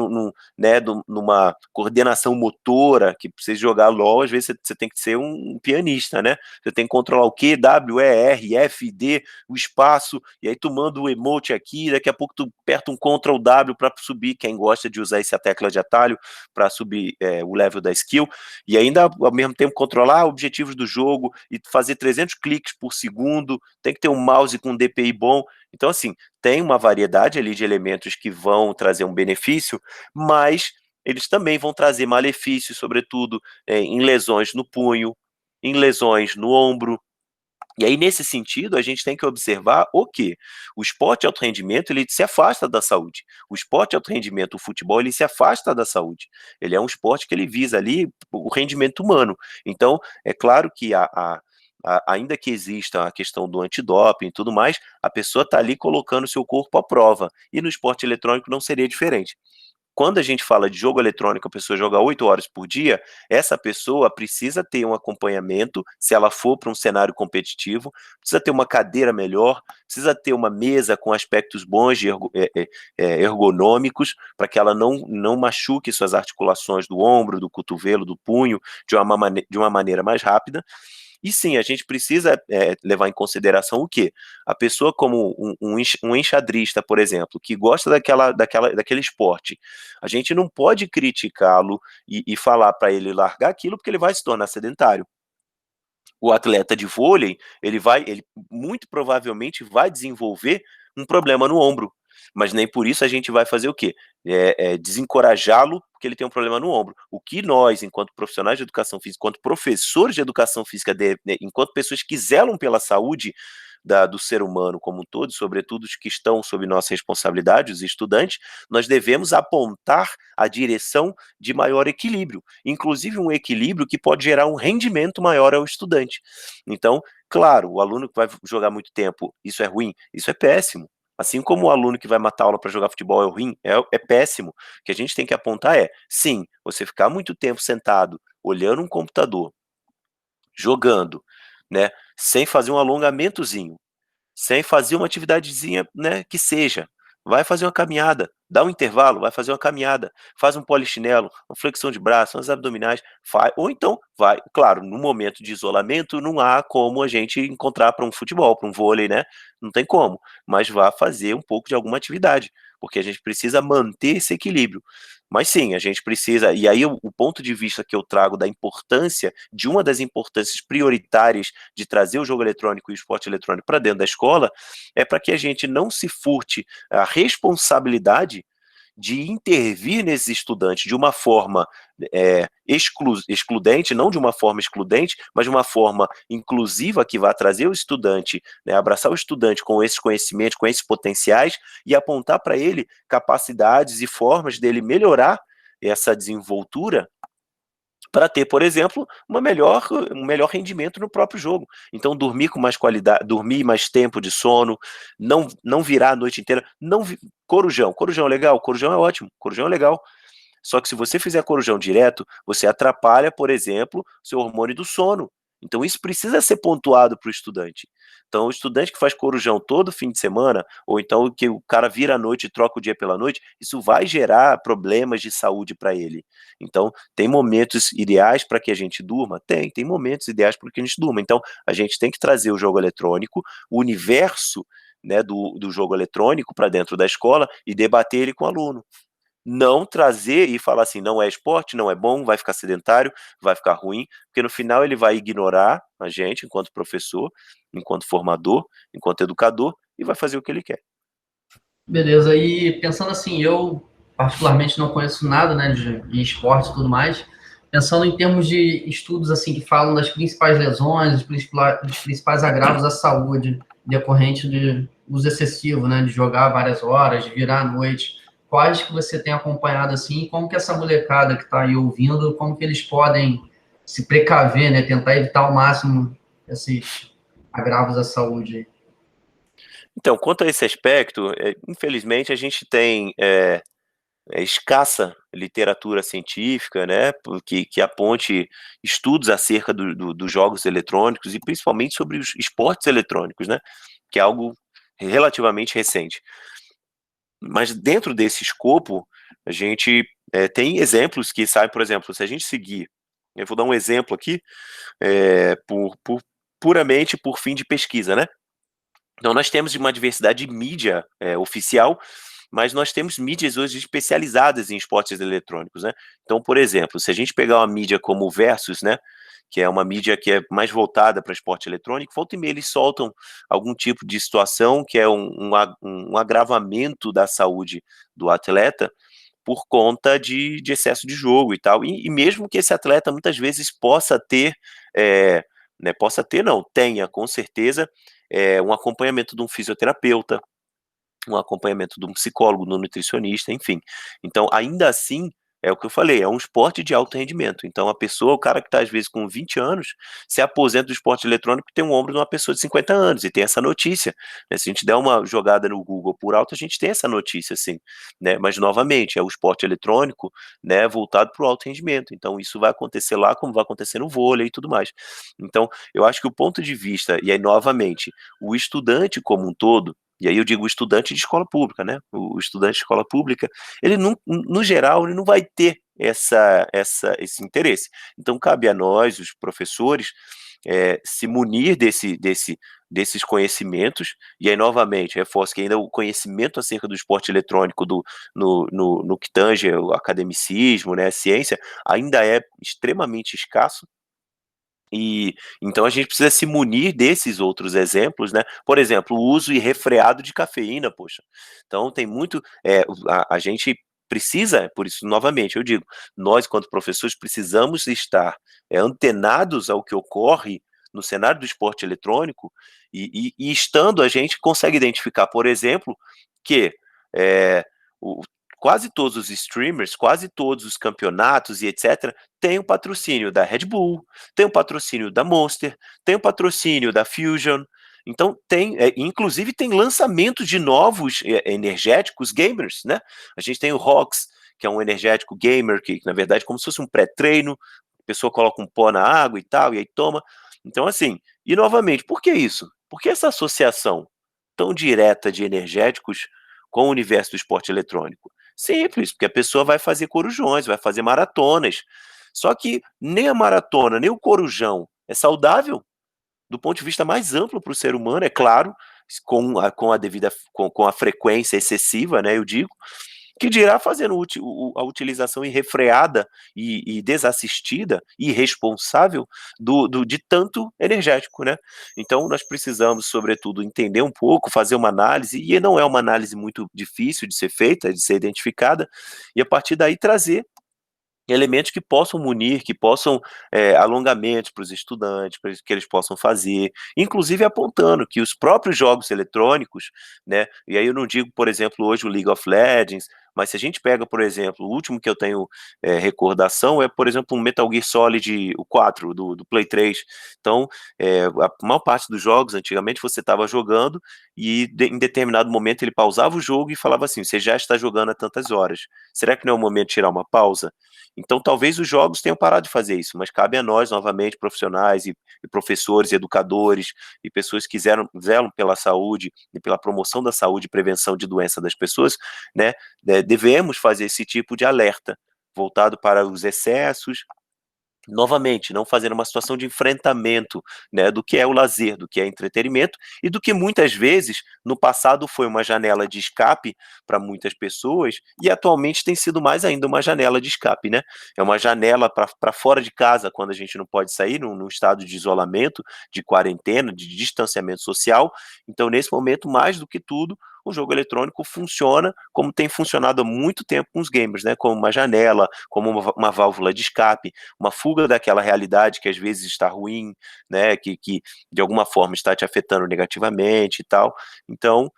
né, numa coordenação motora, que precisa jogar LOL, às vezes você tem que ser um pianista, né? Você tem que controlar o Q, W, E, R, F, D, o espaço, e aí tu manda o emote aqui, daqui a pouco tu aperta um Ctrl W para subir, quem gosta de usar essa tecla de atalho para subir o level da skill, e ainda ao mesmo tempo controlar objetivos do jogo e fazer 300 cliques por segundo, tem que ter um mouse com um DPI bom. Então, assim, tem uma variedade ali de elementos que vão trazer um benefício, mas eles também vão trazer malefícios, sobretudo em lesões no punho, em lesões no ombro. E aí, nesse sentido, a gente tem que observar o quê? O esporte de alto rendimento, ele se afasta da saúde. O esporte de alto rendimento, o futebol, ele se afasta da saúde. Ele é um esporte que ele visa ali o rendimento humano. Então, é claro que ainda que exista a questão do antidoping e tudo mais, a pessoa está ali colocando seu corpo à prova. E no esporte eletrônico não seria diferente. Quando a gente fala de jogo eletrônico, a pessoa joga 8 horas por dia, essa pessoa precisa ter um acompanhamento, se ela for para um cenário competitivo, precisa ter uma cadeira melhor, precisa ter uma mesa com aspectos bons de ergonômicos, para que ela não machuque suas articulações do ombro, do cotovelo, do punho, de uma maneira mais rápida. E sim, a gente precisa levar em consideração o quê? A pessoa como um enxadrista, por exemplo, que gosta daquele esporte, a gente não pode criticá-lo e falar para ele largar aquilo, porque ele vai se tornar sedentário. O atleta de vôlei, ele muito provavelmente vai desenvolver um problema no ombro, mas nem por isso a gente vai fazer o quê? Desencorajá-lo porque ele tem um problema no ombro. O que nós, enquanto profissionais de educação física, enquanto professores de educação física, enquanto pessoas que zelam pela saúde do ser humano como um todo, sobretudo os que estão sob nossa responsabilidade, os estudantes, nós devemos apontar a direção de maior equilíbrio, inclusive um equilíbrio que pode gerar um rendimento maior ao estudante. Então, claro, o aluno que vai jogar muito tempo, isso é ruim? Isso é péssimo. Assim como o aluno que vai matar aula para jogar futebol é ruim, é péssimo. O que a gente tem que apontar sim, você ficar muito tempo sentado, olhando um computador, jogando, né, sem fazer um alongamentozinho, sem fazer uma atividadezinha, né, que seja. Vai fazer uma caminhada, dá um intervalo, vai fazer uma caminhada, faz um polichinelo, uma flexão de braço, umas abdominais, ou então vai, claro, no momento de isolamento não há como a gente encontrar para um futebol, para um vôlei, né? Não tem como, mas vá fazer um pouco de alguma atividade, porque a gente precisa manter esse equilíbrio. Mas sim, a gente precisa, e aí o ponto de vista que eu trago da importância, de uma das importâncias prioritárias de trazer o jogo eletrônico e o esporte eletrônico para dentro da escola, é para que a gente não se furte a responsabilidade de intervir nesses estudantes de uma forma excludente, não de uma forma excludente, mas de uma forma inclusiva que vai trazer o estudante, né, abraçar o estudante com esses conhecimentos, com esses potenciais e apontar para ele capacidades e formas dele melhorar essa desenvoltura para ter, por exemplo, um melhor rendimento no próprio jogo. Então, dormir com mais qualidade, dormir mais tempo de sono, não virar a noite inteira, corujão é legal, corujão é ótimo, corujão é legal. Só que se você fizer corujão direto, você atrapalha, por exemplo, seu hormônio do sono. Então isso precisa ser pontuado para o estudante. Então o estudante que faz corujão todo fim de semana, ou então que o cara vira à noite e troca o dia pela noite, isso vai gerar problemas de saúde para ele. Então tem momentos ideais para que a gente durma? Tem momentos ideais para que a gente durma. Então a gente tem que trazer o jogo eletrônico, o universo, né, do jogo eletrônico para dentro da escola e debater ele com o aluno. Não trazer e falar assim, não é esporte, não é bom, vai ficar sedentário, vai ficar ruim, porque no final ele vai ignorar a gente enquanto professor, enquanto formador, enquanto educador, e vai fazer o que ele quer. Beleza, e pensando assim, eu particularmente não conheço nada, né, de esporte e tudo mais, pensando em termos de estudos assim que falam das principais lesões, dos principais agravos à saúde decorrente de uso excessivo, né, de jogar várias horas, de virar à noite, quais que você tem acompanhado assim, como que essa molecada que está aí ouvindo, como que eles podem se precaver, né, tentar evitar ao máximo esses agravos à saúde? Então, quanto a esse aspecto, infelizmente a gente tem escassa literatura científica, né, que aponte estudos acerca dos jogos eletrônicos e principalmente sobre os esportes eletrônicos, né, que é algo relativamente recente. Mas dentro desse escopo, a gente tem exemplos que saem, por exemplo, se a gente seguir, eu vou dar um exemplo aqui, puramente por fim de pesquisa, né? Então, nós temos uma diversidade de mídia oficial, mas nós temos mídias hoje especializadas em esportes eletrônicos, né? Então, por exemplo, se a gente pegar uma mídia como o Versus, né, que é uma mídia que é mais voltada para esporte eletrônico, volta e meia eles soltam algum tipo de situação que é um agravamento da saúde do atleta por conta de excesso de jogo e tal, e mesmo que esse atleta muitas vezes possa ter, né, possa ter não, tenha com certeza, um acompanhamento de um fisioterapeuta, um acompanhamento de um psicólogo, de um nutricionista, enfim. Então, ainda assim, é o que eu falei, é um esporte de alto rendimento. Então, a pessoa, o cara que está às vezes com 20 anos, se aposenta do esporte eletrônico e tem um ombro de uma pessoa de 50 anos, e tem essa notícia. Né? Se a gente der uma jogada no Google por alto, a gente tem essa notícia, sim. Né? Mas, novamente, é o esporte eletrônico, né, voltado para o alto rendimento. Então, isso vai acontecer lá, como vai acontecer no vôlei e tudo mais. Então, eu acho que o ponto de vista, e aí, novamente, o estudante como um todo, e aí eu digo o estudante de escola pública, né? O estudante de escola pública, ele não, no geral, ele não vai ter esse interesse. Então, cabe a nós, os professores, se munir desses conhecimentos, e aí, novamente, reforço que ainda o conhecimento acerca do esporte eletrônico no que tange o academicismo, né, a ciência, ainda é extremamente escasso, e então a gente precisa se munir desses outros exemplos, né? Por exemplo, o uso irrefreado de cafeína, poxa. Então tem muito, a gente precisa, por isso novamente eu digo, nós quanto professores precisamos estar antenados ao que ocorre no cenário do esporte eletrônico e estando a gente consegue identificar, por exemplo, que é, o, quase todos os streamers, quase todos os campeonatos e etc. têm o patrocínio da Red Bull, tem o patrocínio da Monster, tem o patrocínio da Fusion. Então tem, inclusive tem lançamentos de novos energéticos gamers, né? A gente tem o Rox, que é um energético gamer, que na verdade é como se fosse um pré-treino, a pessoa coloca um pó na água e tal, e aí toma. Então assim, e novamente, por que isso? Por que essa associação tão direta de energéticos com o universo do esporte eletrônico? Simples, porque a pessoa vai fazer corujões, vai fazer maratonas. Só que nem a maratona, nem o corujão é saudável do ponto de vista mais amplo para o ser humano, é claro, com a devida com a frequência excessiva, né, eu digo, que dirá fazendo a utilização irrefreada e desassistida e irresponsável de tanto energético, né? Então nós precisamos, sobretudo, entender um pouco, fazer uma análise, e não é uma análise muito difícil de ser feita, de ser identificada, e a partir daí trazer elementos que possam munir, que possam alongamentos para os estudantes, para que eles possam fazer, inclusive apontando que os próprios jogos eletrônicos, né, e aí eu não digo, por exemplo, hoje o League of Legends, mas se a gente pega, por exemplo, o último que eu tenho recordação é, por exemplo, um Metal Gear Solid, o 4, do Play 3. Então, a maior parte dos jogos, antigamente, você estava jogando e em determinado momento ele pausava o jogo e falava assim, você já está jogando há tantas horas, será que não é o momento de tirar uma pausa? Então, talvez os jogos tenham parado de fazer isso, mas cabe a nós, novamente, profissionais e professores, e educadores e pessoas que zelam pela saúde e pela promoção da saúde e prevenção de doença das pessoas, né? Devemos fazer esse tipo de alerta voltado para os excessos, novamente, não fazendo uma situação de enfrentamento, né, do que é o lazer, do que é entretenimento e do que muitas vezes no passado foi uma janela de escape para muitas pessoas e atualmente tem sido mais ainda uma janela de escape, né? É uma janela para fora de casa quando a gente não pode sair, num estado de isolamento, de quarentena, de distanciamento social. Então, nesse momento, mais do que tudo, o jogo eletrônico funciona como tem funcionado há muito tempo com os gamers, né? Como uma janela, como uma válvula de escape, uma fuga daquela realidade que às vezes está ruim, né, que de alguma forma está te afetando negativamente e tal. Então,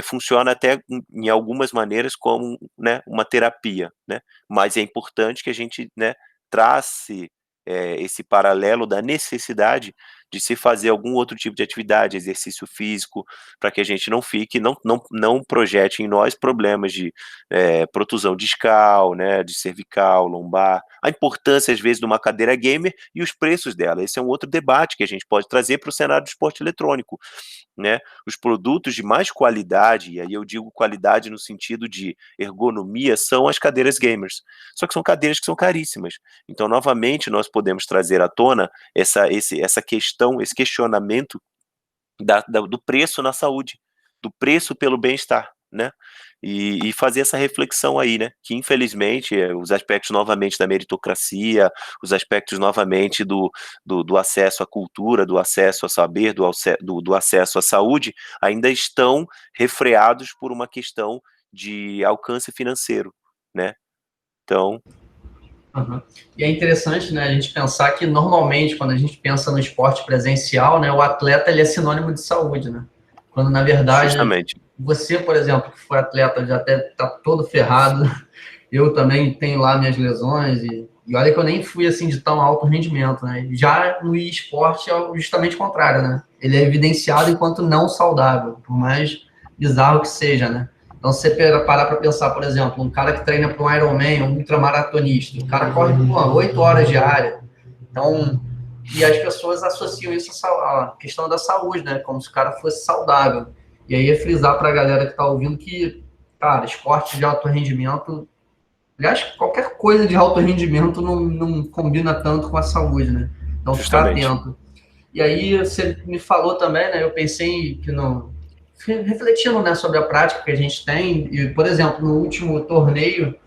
funciona até em algumas maneiras como, né, uma terapia, né, mas é importante que a gente, né, trace esse paralelo da necessidade de se fazer algum outro tipo de atividade, exercício físico, para que a gente não fique, não projete em nós problemas de protusão discal, né, de cervical, lombar, a importância, às vezes, de uma cadeira gamer e os preços dela. Esse é um outro debate que a gente pode trazer para o cenário do esporte eletrônico, né? Os produtos de mais qualidade, e aí eu digo qualidade no sentido de ergonomia, são as cadeiras gamers. Só que são cadeiras que são caríssimas. Então, novamente, nós podemos trazer à tona essa questão, esse questionamento do preço na saúde, do preço pelo bem-estar, né? E fazer essa reflexão aí, né? Que infelizmente os aspectos novamente da meritocracia, os aspectos novamente do acesso à cultura, do acesso a saber, do acesso à saúde, ainda estão refreados por uma questão de alcance financeiro, né? Então, Uhum. E é interessante, né, a gente pensar que normalmente quando a gente pensa no esporte presencial, né, o atleta ele é sinônimo de saúde, né? Quando na verdade justamente, você, por exemplo, que foi atleta já até tá todo ferrado, eu também tenho lá minhas lesões e olha que eu nem fui assim de tão alto rendimento, né? Já no esporte é justamente o contrário, né? Ele é evidenciado enquanto não saudável, por mais bizarro que seja, né? Então, se você parar para pensar, por exemplo, um cara que treina para um Ironman, um ultramaratonista, o cara corre por 8 horas diárias. Então, e as pessoas associam isso à questão da saúde, né? Como se o cara fosse saudável. E aí é frisar para a galera que está ouvindo que, cara, esporte de alto rendimento, aliás, qualquer coisa de alto rendimento não combina tanto com a saúde, né? Então, ficar justamente. atento. E aí você me falou também, né? Eu pensei que não, refletindo, né, sobre a prática que a gente tem. E, por exemplo, no último torneio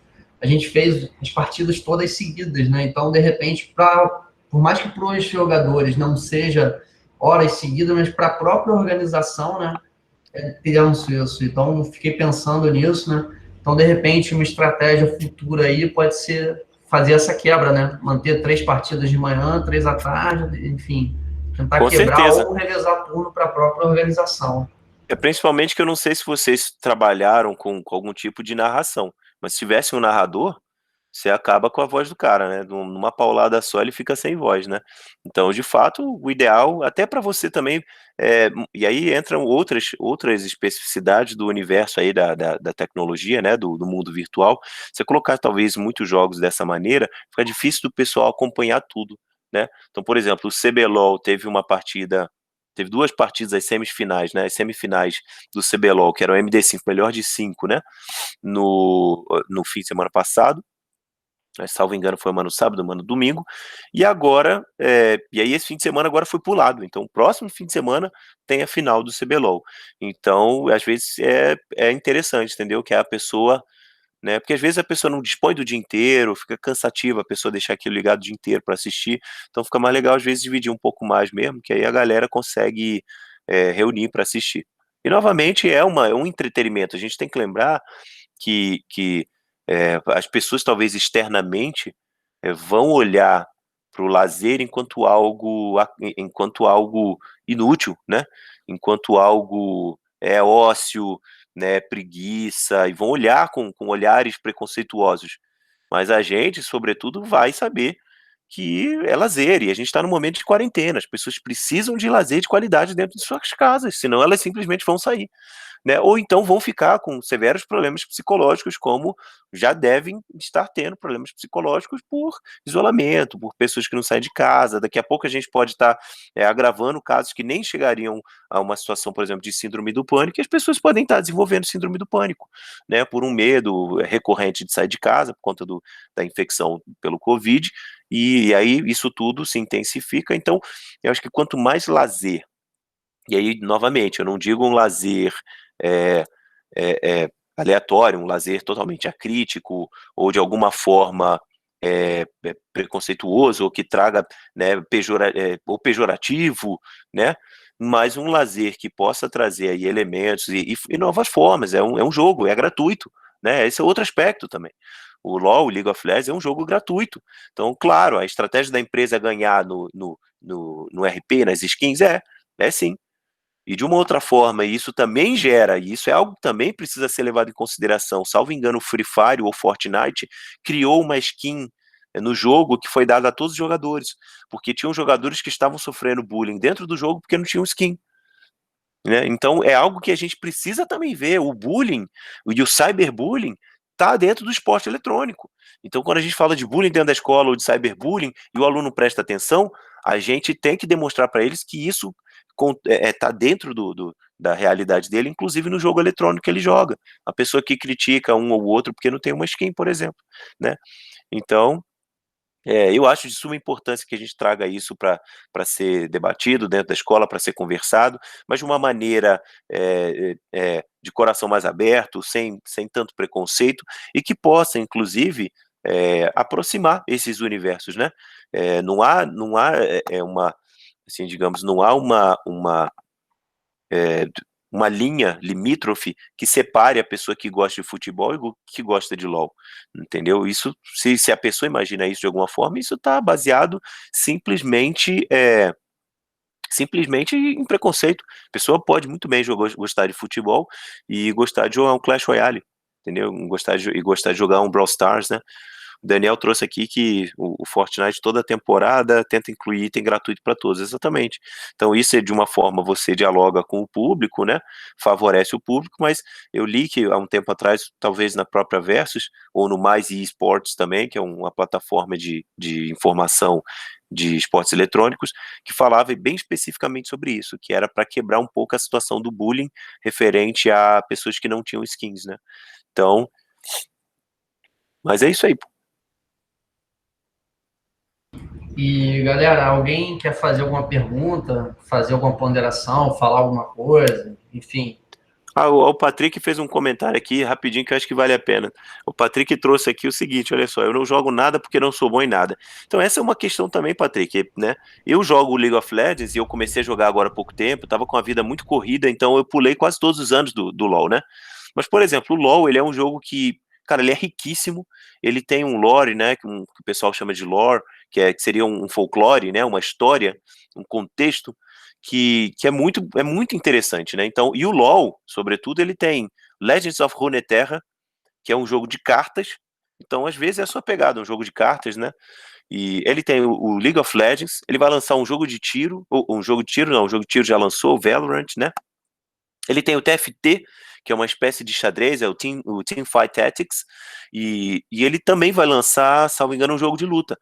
a gente fez as partidas todas seguidas, né? Então, de repente, por mais que para os jogadores não seja horas seguidas, mas para a própria organização, né? Tivemos isso. Então, fiquei pensando nisso, né? Então, de repente, uma estratégia futura aí pode ser fazer essa quebra, né? Manter 3 partidas de manhã, 3 à tarde, enfim, tentar Com quebrar certeza. ou revezar turno para a própria organização. Principalmente que eu não sei se vocês trabalharam com algum tipo de narração, mas se tivesse um narrador, você acaba com a voz do cara, né? Numa paulada só ele fica sem voz, né? Então, de fato, o ideal, até para você também, e aí entram outras especificidades do universo aí da tecnologia, né? Do mundo virtual. Você colocar talvez muitos jogos dessa maneira, fica difícil do pessoal acompanhar tudo, né? Então, por exemplo, o CBLOL teve duas partidas, as semifinais, né? As semifinais do CBLOL, que era o MD5, melhor de 5, né? No fim de semana passado. Salvo engano, foi uma no sábado, uma no domingo, e agora, e aí esse fim de semana agora foi pulado, então o próximo fim de semana tem a final do CBLOL, então às vezes é interessante, entendeu, que é a pessoa, né, porque às vezes a pessoa não dispõe do dia inteiro, fica cansativa a pessoa deixar aquilo ligado o dia inteiro para assistir, então fica mais legal às vezes dividir um pouco mais mesmo, que aí a galera consegue reunir para assistir. E novamente é um entretenimento, a gente tem que lembrar que as pessoas talvez externamente vão olhar para o lazer enquanto algo inútil, né? Enquanto algo ócio, né? Preguiça, e vão olhar com olhares preconceituosos. Mas a gente, sobretudo, vai saber que é lazer, e a gente está num momento de quarentena, as pessoas precisam de lazer de qualidade dentro de suas casas, senão elas simplesmente vão sair, né? Ou então vão ficar com severos problemas psicológicos, como já devem estar tendo problemas psicológicos por isolamento, por pessoas que não saem de casa. Daqui a pouco a gente pode estar agravando casos que nem chegariam a uma situação, por exemplo, de síndrome do pânico, e as pessoas podem estar desenvolvendo síndrome do pânico, né? Por um medo recorrente de sair de casa, por conta da infecção pelo Covid, e aí isso tudo se intensifica. Então, eu acho que quanto mais lazer, e aí, novamente, eu não digo um lazer é, aleatório, um lazer totalmente acrítico, ou de alguma forma preconceituoso, ou que traga, né, ou pejorativo, né, mas um lazer que possa trazer aí elementos e novas formas, é um jogo, é gratuito, né, esse é outro aspecto também. O LoL, o League of Legends, é um jogo gratuito. Então, claro, a estratégia da empresa é ganhar no RP, nas skins, é sim. E de uma outra forma, isso também gera, e isso é algo que também precisa ser levado em consideração, salvo engano, o Free Fire ou Fortnite criou uma skin, no jogo que foi dado a todos os jogadores, porque tinham jogadores que estavam sofrendo bullying dentro do jogo porque não tinham skin. Né? Então é algo que a gente precisa também ver. O bullying e o cyberbullying está dentro do esporte eletrônico. Então, quando a gente fala de bullying dentro da escola ou de cyberbullying e o aluno presta atenção, a gente tem que demonstrar para eles que isso está dentro da realidade dele, inclusive no jogo eletrônico que ele joga. A pessoa que critica um ou outro porque não tem uma skin, por exemplo. Né? Então, eu acho de suma importância que a gente traga isso para ser debatido dentro da escola, para ser conversado, mas de uma maneira de coração mais aberto, sem tanto preconceito, e que possa, inclusive, aproximar esses universos, né? Não há uma, assim, digamos, não há é, uma linha limítrofe que separe a pessoa que gosta de futebol e que gosta de LoL, entendeu? Isso, se a pessoa imagina isso de alguma forma, isso está baseado simplesmente, simplesmente em preconceito. A pessoa pode muito bem gostar de futebol e gostar de jogar um Clash Royale, entendeu? Gostar de jogar um Brawl Stars, né? O Daniel trouxe aqui que o Fortnite toda temporada tenta incluir item gratuito para todos, exatamente. Então isso é de uma forma você dialoga com o público, né? Favorece o público, mas eu li que há um tempo atrás, talvez na própria Versus ou no Mais eSports também, que é uma plataforma de informação de esportes eletrônicos, que falava bem especificamente sobre isso, que era para quebrar um pouco a situação do bullying referente a pessoas que não tinham skins, né? Então, mas é isso aí. E, galera, alguém quer fazer alguma pergunta, fazer alguma ponderação, falar alguma coisa? Enfim. O Patrick fez um comentário aqui rapidinho que eu acho que vale a pena. O Patrick trouxe aqui o seguinte, olha só, eu não jogo nada porque não sou bom em nada. Então essa é uma questão também, Patrick, né? Eu jogo o League of Legends e eu comecei a jogar agora há pouco tempo, tava com a vida muito corrida, então eu pulei quase todos os anos do LoL, né? Mas, por exemplo, o LoL, ele é um jogo que, cara, ele é riquíssimo, ele tem um lore, né, que o pessoal chama de lore, que seria um folclore, né, uma história, um contexto, que é muito interessante, né? Então, e o LoL, sobretudo, ele tem Legends of Runeterra, que é um jogo de cartas. Então, às vezes é a sua pegada, um jogo de cartas, né? E ele tem o League of Legends, ele vai lançar um jogo de tiro, ou um jogo de tiro, não, um jogo de tiro já lançou, o Valorant, né? Ele tem o TFT, que é uma espécie de xadrez, é o Teamfight Tactics, e ele também vai lançar, salvo engano, um jogo de luta.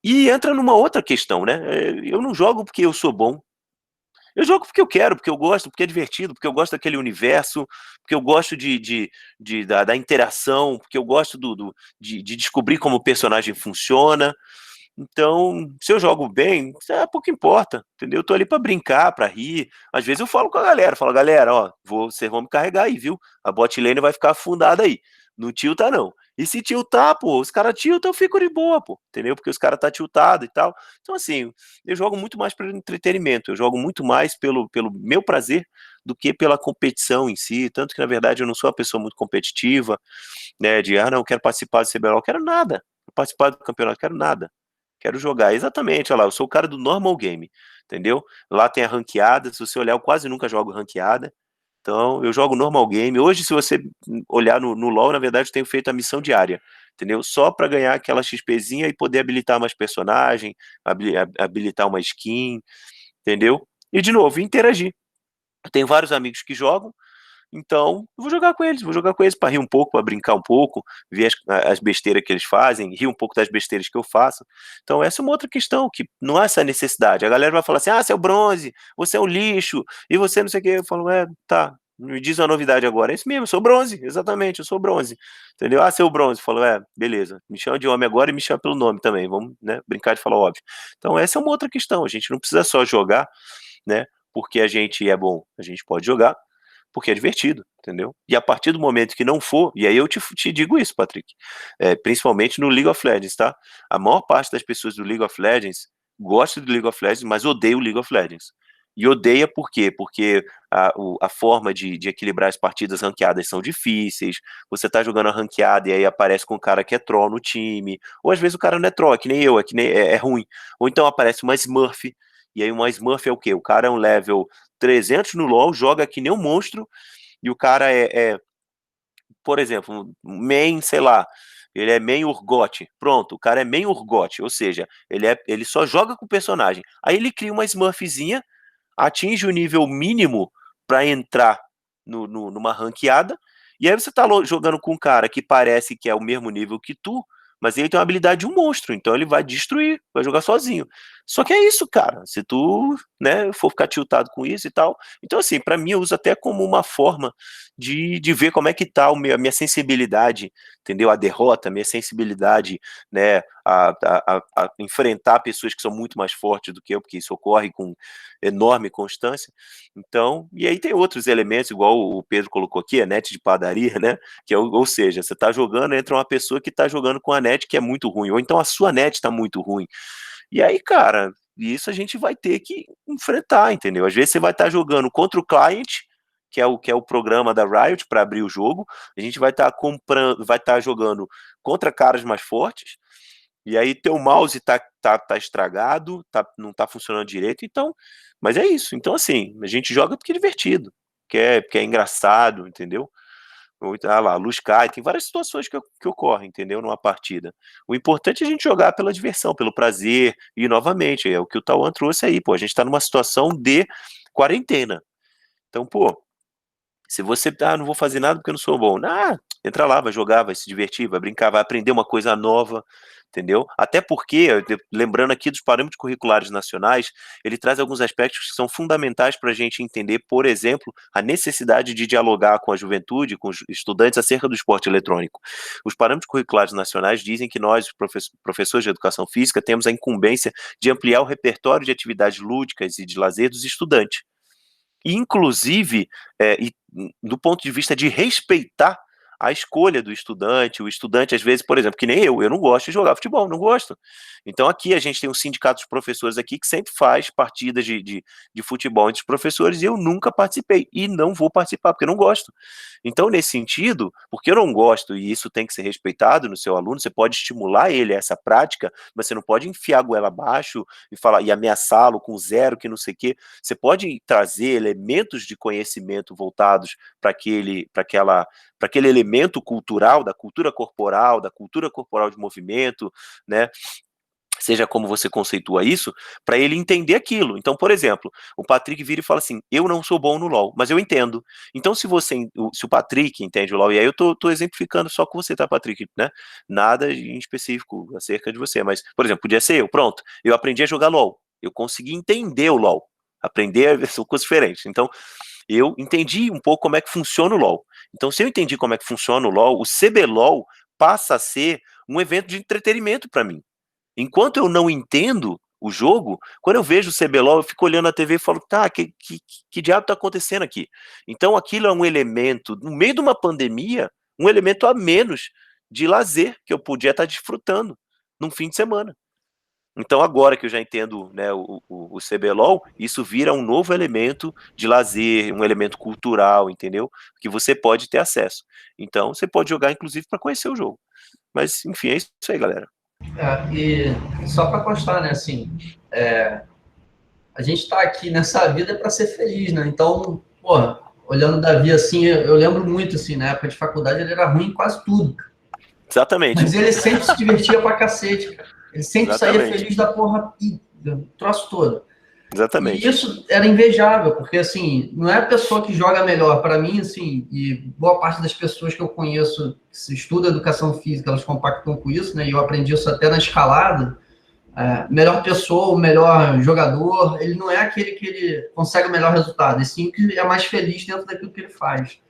E entra numa outra questão, né? Eu não jogo porque eu sou bom, eu jogo porque eu quero, porque eu gosto, porque é divertido, porque eu gosto daquele universo, porque eu gosto da interação, porque eu gosto de descobrir como o personagem funciona. Então, se eu jogo bem, pouco importa, entendeu? Eu tô ali pra brincar, pra rir. Às vezes eu falo com a galera, falo, galera, ó, vocês vão me carregar aí, viu? A bot lane vai ficar afundada aí. Não tilta, não. E se tiltar, pô, os caras tiltam, eu fico de boa, pô, entendeu? Porque os caras tá tiltado e tal. Então, assim, eu jogo muito mais pelo entretenimento, eu jogo muito mais pelo meu prazer do que pela competição em si. Tanto que, na verdade, eu não sou uma pessoa muito competitiva, né? Não, eu quero participar do CBLOL, eu quero nada. Participar do campeonato, eu quero nada. Quero jogar. Exatamente, olha lá, eu sou o cara do normal game, entendeu? Lá tem a ranqueada, se você olhar, eu quase nunca jogo ranqueada. Então, eu jogo normal game. Hoje, se você olhar no LoL, na verdade, eu tenho feito a missão diária, entendeu? Só para ganhar aquela XPzinha e poder habilitar mais personagem, habilitar uma skin, entendeu? E, de novo, interagir. Eu tenho vários amigos que jogam, então, eu vou jogar com eles para rir um pouco, para brincar um pouco, ver as besteiras que eles fazem, rir um pouco das besteiras que eu faço. Então, essa é uma outra questão, que não há essa necessidade. A galera vai falar assim: ah, você é o bronze, você é um lixo, e você não sei o quê. Eu falo, tá, me diz uma novidade agora. É isso mesmo, eu sou bronze, exatamente, eu sou bronze. Entendeu? Ah, você é o bronze. Eu falo, beleza, me chama de homem agora e me chama pelo nome também, vamos, né, brincar de falar óbvio. Então, essa é uma outra questão, a gente não precisa só jogar, né, porque a gente é bom, a gente pode jogar porque é divertido, entendeu? E a partir do momento que não for, e aí eu te digo isso, Patrick, principalmente no League of Legends, tá? A maior parte das pessoas do League of Legends gosta do League of Legends, mas odeia o League of Legends. E odeia por quê? Porque a forma de equilibrar as partidas ranqueadas são difíceis, você tá jogando a ranqueada e aí aparece com um cara que é troll no time, ou às vezes o cara não é troll, é que nem eu, é ruim. Ou então aparece uma Smurf, e aí uma Smurf é o quê? O cara é um level 300 no LoL, joga que nem um monstro, e o cara por exemplo, main, sei lá, ele é main Urgot. Pronto, o cara é main Urgot, ou seja, ele só joga com o personagem. Aí ele cria uma Smurfzinha, atinge o nível mínimo para entrar numa ranqueada, e aí você tá jogando com um cara que parece que é o mesmo nível que tu, mas ele tem uma habilidade de um monstro, então ele vai destruir, vai jogar sozinho. Só que é isso, cara. Se tu, né, for ficar tiltado com isso e tal. Então, assim, para mim, eu uso até como uma forma de ver como é que tá a minha sensibilidade, entendeu? A derrota, a minha sensibilidade, né, a enfrentar pessoas que são muito mais fortes do que eu, porque isso ocorre com enorme constância. Então, e aí tem outros elementos, igual o Pedro colocou aqui, a net de padaria, né? Que é, ou seja, você tá jogando, entra uma pessoa que tá jogando com a net que é muito ruim, ou então a sua net tá muito ruim. E aí, cara, isso a gente vai ter que enfrentar, entendeu? Às vezes você vai estar jogando contra o client, que é o programa da Riot para abrir o jogo, a gente vai estar comprando, vai estar jogando contra caras mais fortes, e aí teu mouse tá estragado, não tá funcionando direito, então, mas é isso. Então, assim, a gente joga porque é divertido, porque é engraçado, entendeu? Lá, a luz cai, tem várias situações que ocorrem, entendeu? Numa partida. O importante é a gente jogar pela diversão, pelo prazer, e novamente, é o que o Tauan trouxe aí, pô, a gente tá numa situação de quarentena. Então, pô, se você, não vou fazer nada porque eu não sou bom. Entra lá, vai jogar, vai se divertir, vai brincar, vai aprender uma coisa nova, entendeu? Até porque, lembrando aqui dos parâmetros curriculares nacionais, ele traz alguns aspectos que são fundamentais para a gente entender, por exemplo, a necessidade de dialogar com a juventude, com os estudantes acerca do esporte eletrônico. Os parâmetros curriculares nacionais dizem que nós, professores de educação física, temos a incumbência de ampliar o repertório de atividades lúdicas e de lazer dos estudantes. Inclusive, do ponto de vista de respeitar a escolha do estudante, o estudante, às vezes, por exemplo, que nem eu não gosto de jogar futebol, não gosto. Então, aqui a gente tem um sindicato de professores aqui que sempre faz partidas de futebol entre os professores e eu nunca participei, e não vou participar, porque eu não gosto. Então, nesse sentido, porque eu não gosto, e isso tem que ser respeitado no seu aluno, você pode estimular ele a essa prática, mas você não pode enfiar a goela abaixo e falar e ameaçá-lo com zero, que não sei o quê. Você pode trazer elementos de conhecimento voltados para aquele elemento cultural, da cultura corporal de movimento, né? Seja como você conceitua isso, para ele entender aquilo. Então, por exemplo, o Patrick vira e fala assim: eu não sou bom no LoL, mas eu entendo. Então, se o Patrick entende o LoL, e aí eu tô exemplificando só com você, tá, Patrick, né? Nada em específico acerca de você, mas, por exemplo, podia ser eu, pronto, eu aprendi a jogar LoL, eu consegui entender o LoL, aprender são coisas diferentes. Então, eu entendi um pouco como é que funciona o LoL. Então, se eu entendi como é que funciona o LoL, o CBLOL passa a ser um evento de entretenimento para mim. Enquanto eu não entendo o jogo, quando eu vejo o CBLOL, eu fico olhando a TV e falo, tá, que diabo tá acontecendo aqui? Então aquilo é um elemento, no meio de uma pandemia, um elemento a menos de lazer que eu podia estar desfrutando num fim de semana. Então agora que eu já entendo, né, o CBLOL, isso vira um novo elemento de lazer, um elemento cultural, entendeu? Que você pode ter acesso. Então você pode jogar, inclusive, para conhecer o jogo. Mas, enfim, é isso aí, galera. E só para constar, né, assim, a gente está aqui nessa vida para ser feliz, né? Então, porra, olhando o Davi assim, eu lembro muito, assim, na época de faculdade ele era ruim em quase tudo. Exatamente. Mas ele sempre se divertia pra cacete, cara. Ele sempre saía feliz da porra, do troço todo. Exatamente. E isso era invejável, porque, assim, não é a pessoa que joga melhor. Para mim, assim, e boa parte das pessoas que eu conheço que estudam educação física, elas compactam com isso, né? E eu aprendi isso até na escalada. Melhor pessoa, o melhor jogador, ele não é aquele que ele consegue o melhor resultado, e sim que é mais feliz dentro daquilo que ele faz.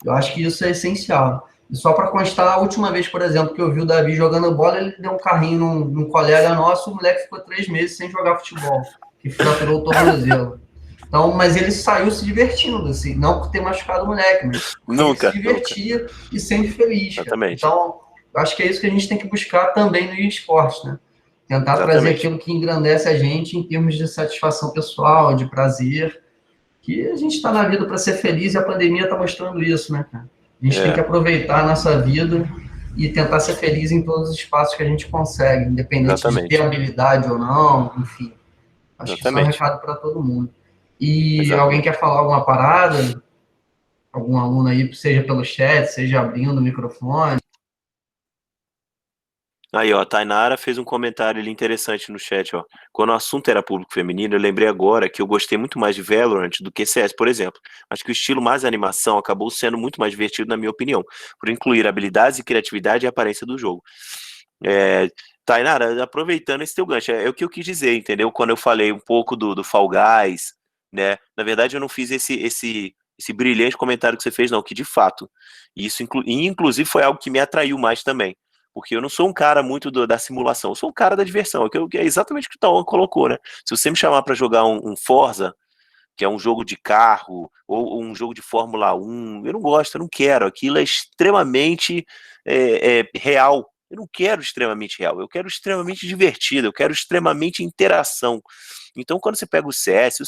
Eu acho que isso é essencial. E só para constar, a última vez, por exemplo, que eu vi o Davi jogando bola, ele deu um carrinho num colega nosso, o moleque ficou 3 meses sem jogar futebol, que fraturou o tornozelo. Então, mas ele saiu se divertindo, assim, não por ter machucado o moleque, mas porque ele se divertia e sempre feliz. Então, eu acho que é isso que a gente tem que buscar também no esporte, né? Tentar trazer aquilo que engrandece a gente em termos de satisfação pessoal, de prazer, que a gente está na vida para ser feliz e a pandemia está mostrando isso, né, cara? A gente tem que aproveitar a nossa vida e tentar ser feliz em todos os espaços que a gente consegue, independente de ter habilidade ou não, enfim. Acho que isso é um recado para todo mundo. E alguém quer falar alguma parada? Algum aluno aí, seja pelo chat, seja abrindo o microfone? Aí, ó, a Tainara fez um comentário ali interessante no chat, ó. Quando o assunto era público feminino, eu lembrei agora que eu gostei muito mais de Valorant do que CS, por exemplo. Acho que o estilo mais animação acabou sendo muito mais divertido, na minha opinião, por incluir habilidades e criatividade e aparência do jogo. É, Tainara, aproveitando esse teu gancho, é o que eu quis dizer, entendeu? Quando eu falei um pouco do Fall Guys, né? Na verdade, eu não fiz esse brilhante comentário que você fez, não, que de fato, inclusive foi algo que me atraiu mais também. Porque eu não sou um cara muito da simulação, eu sou um cara da diversão, que é exatamente o que o Tauan colocou, né? Se você me chamar para jogar um Forza, que é um jogo de carro, ou um jogo de Fórmula 1, eu não gosto, eu não quero. Aquilo é extremamente real. Eu não quero extremamente real, eu quero extremamente divertido, eu quero extremamente interação. Então, quando você pega o CS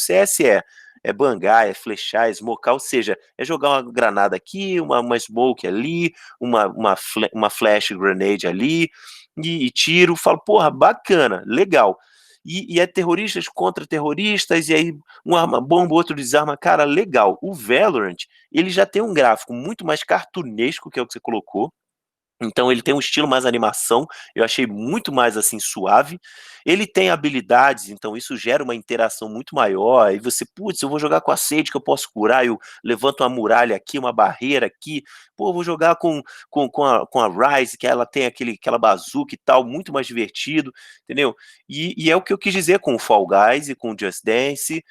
é bangar, é flechar, é smocar, ou seja, é jogar uma granada aqui, uma smoke ali, uma flash grenade ali, e tiro, falo, porra, bacana, legal. E é terroristas contra terroristas, e aí um arma bomba, outro desarma, cara, legal. O Valorant, ele já tem um gráfico muito mais cartunesco, que é o que você colocou, então ele tem um estilo mais animação, eu achei muito mais assim suave. Ele tem habilidades, então isso gera uma interação muito maior. Aí você, putz, eu vou jogar com a sede que eu posso curar, eu levanto uma muralha aqui, uma barreira aqui. Pô, eu vou jogar com a Ryze, que ela tem aquela bazuca e tal, muito mais divertido, entendeu? E é o que eu quis dizer com o Fall Guys e com o Just Dance.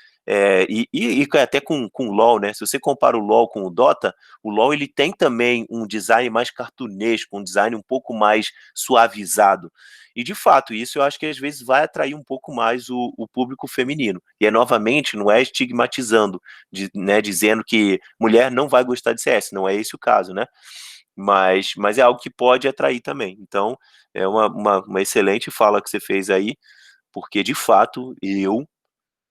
E até com o LoL, né? Se você compara o LoL com o LoL ele tem também um design mais cartunesco, um design um pouco mais suavizado. E de fato, isso eu acho que às vezes vai atrair um pouco mais o público feminino. E é novamente, não é estigmatizando, né, dizendo que mulher não vai gostar de CS, não é esse o caso, né? Mas é algo que pode atrair também. Então, é uma excelente fala que você fez aí, porque de fato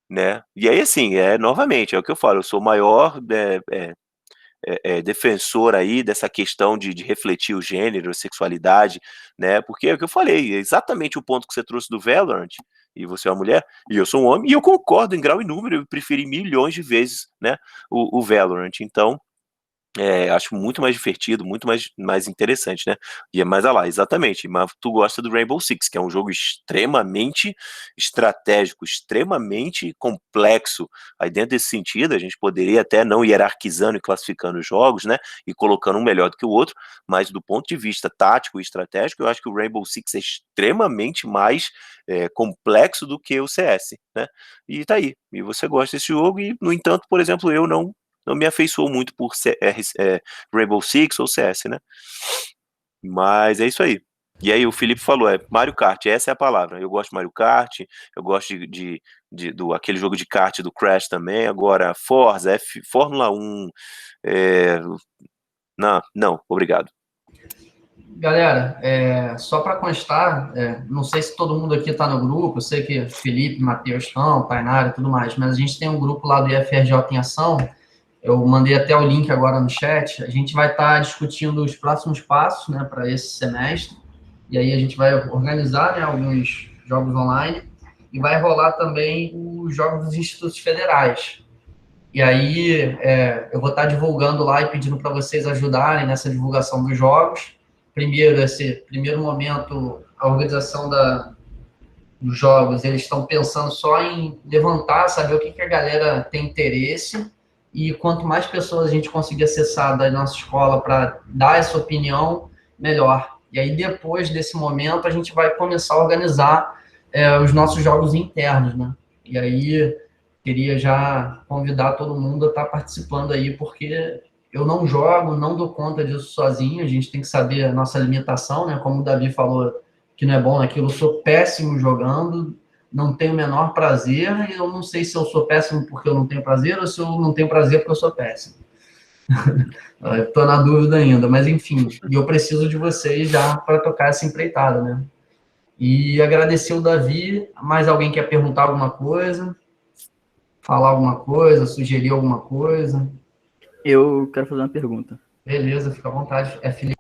né? E aí, assim, novamente, é o que eu falo, eu sou o maior defensor aí dessa questão de refletir o gênero, a sexualidade, né? Porque é o que eu falei, é exatamente o ponto que você trouxe do Valorant, e você é uma mulher, e eu sou um homem, e eu concordo em grau e número, eu preferi milhões de vezes, né, o Valorant. Então, acho muito mais divertido, muito mais interessante, né? E é mais lá, exatamente. Mas tu gosta do Rainbow Six, que é um jogo extremamente estratégico, extremamente complexo. Aí dentro desse sentido, a gente poderia até não hierarquizando e classificando os jogos, né? E colocando um melhor do que o outro, mas do ponto de vista tático e estratégico, eu acho que o Rainbow Six é extremamente mais complexo do que o CS, né? E tá aí. E você gosta desse jogo, e, no entanto, por exemplo, eu não me afeiçoou muito por Rainbow Six ou CS, né? Mas é isso aí. E aí o Felipe falou, Mario Kart, essa é a palavra. Eu gosto de Mario Kart, eu gosto do aquele jogo de kart do Crash também, agora Forza, Fórmula 1, é, não, obrigado. Galera, só para constar, não sei se todo mundo aqui está no grupo, eu sei que Felipe, Matheus estão, Tainara e tudo mais, mas a gente tem um grupo lá do IFRJ em Ação, eu mandei até o link agora no chat, a gente vai estar discutindo os próximos passos, né, para esse semestre, e aí a gente vai organizar, né, alguns jogos online, e vai rolar também os jogos dos institutos federais. E aí eu vou estar divulgando lá e pedindo para vocês ajudarem nessa divulgação dos jogos. Primeiro, esse primeiro momento, a organização dos jogos, eles estão pensando só em levantar, saber o que a galera tem interesse, e quanto mais pessoas a gente conseguir acessar da nossa escola para dar essa opinião, melhor. E aí, depois desse momento, a gente vai começar a organizar os nossos jogos internos, né? E aí, queria já convidar todo mundo a estar participando aí, porque eu não jogo, não dou conta disso sozinho, a gente tem que saber a nossa limitação, né? Como o Davi falou, que não é bom naquilo, eu sou péssimo jogando, não tenho o menor prazer, e eu não sei se eu sou péssimo porque eu não tenho prazer, ou se eu não tenho prazer porque eu sou péssimo. Estou na dúvida ainda, mas enfim, e eu preciso de vocês já para tocar essa empreitada, né? E agradecer o Davi, mais alguém quer perguntar alguma coisa? Falar alguma coisa, sugerir alguma coisa? Eu quero fazer uma pergunta. Beleza, fica à vontade. É Felipe.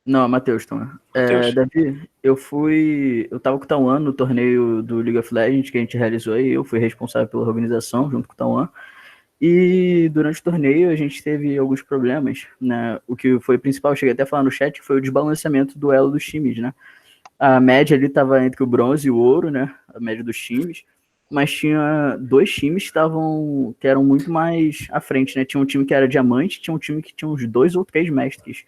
Não, é Matheus, então. Davi, eu tava com o Tauan no torneio do League of Legends que a gente realizou aí, eu fui responsável pela organização junto com o Tauan. E durante o torneio a gente teve alguns problemas, né? O que foi principal, eu cheguei até a falar no chat, foi o desbalanceamento do elo dos times, né? a média ali estava entre o bronze e o ouro, né? A média dos times. Mas tinha 2 times que eram muito mais à frente, né? Tinha um time que era diamante, tinha um time que tinha uns 2 ou 3 mestres.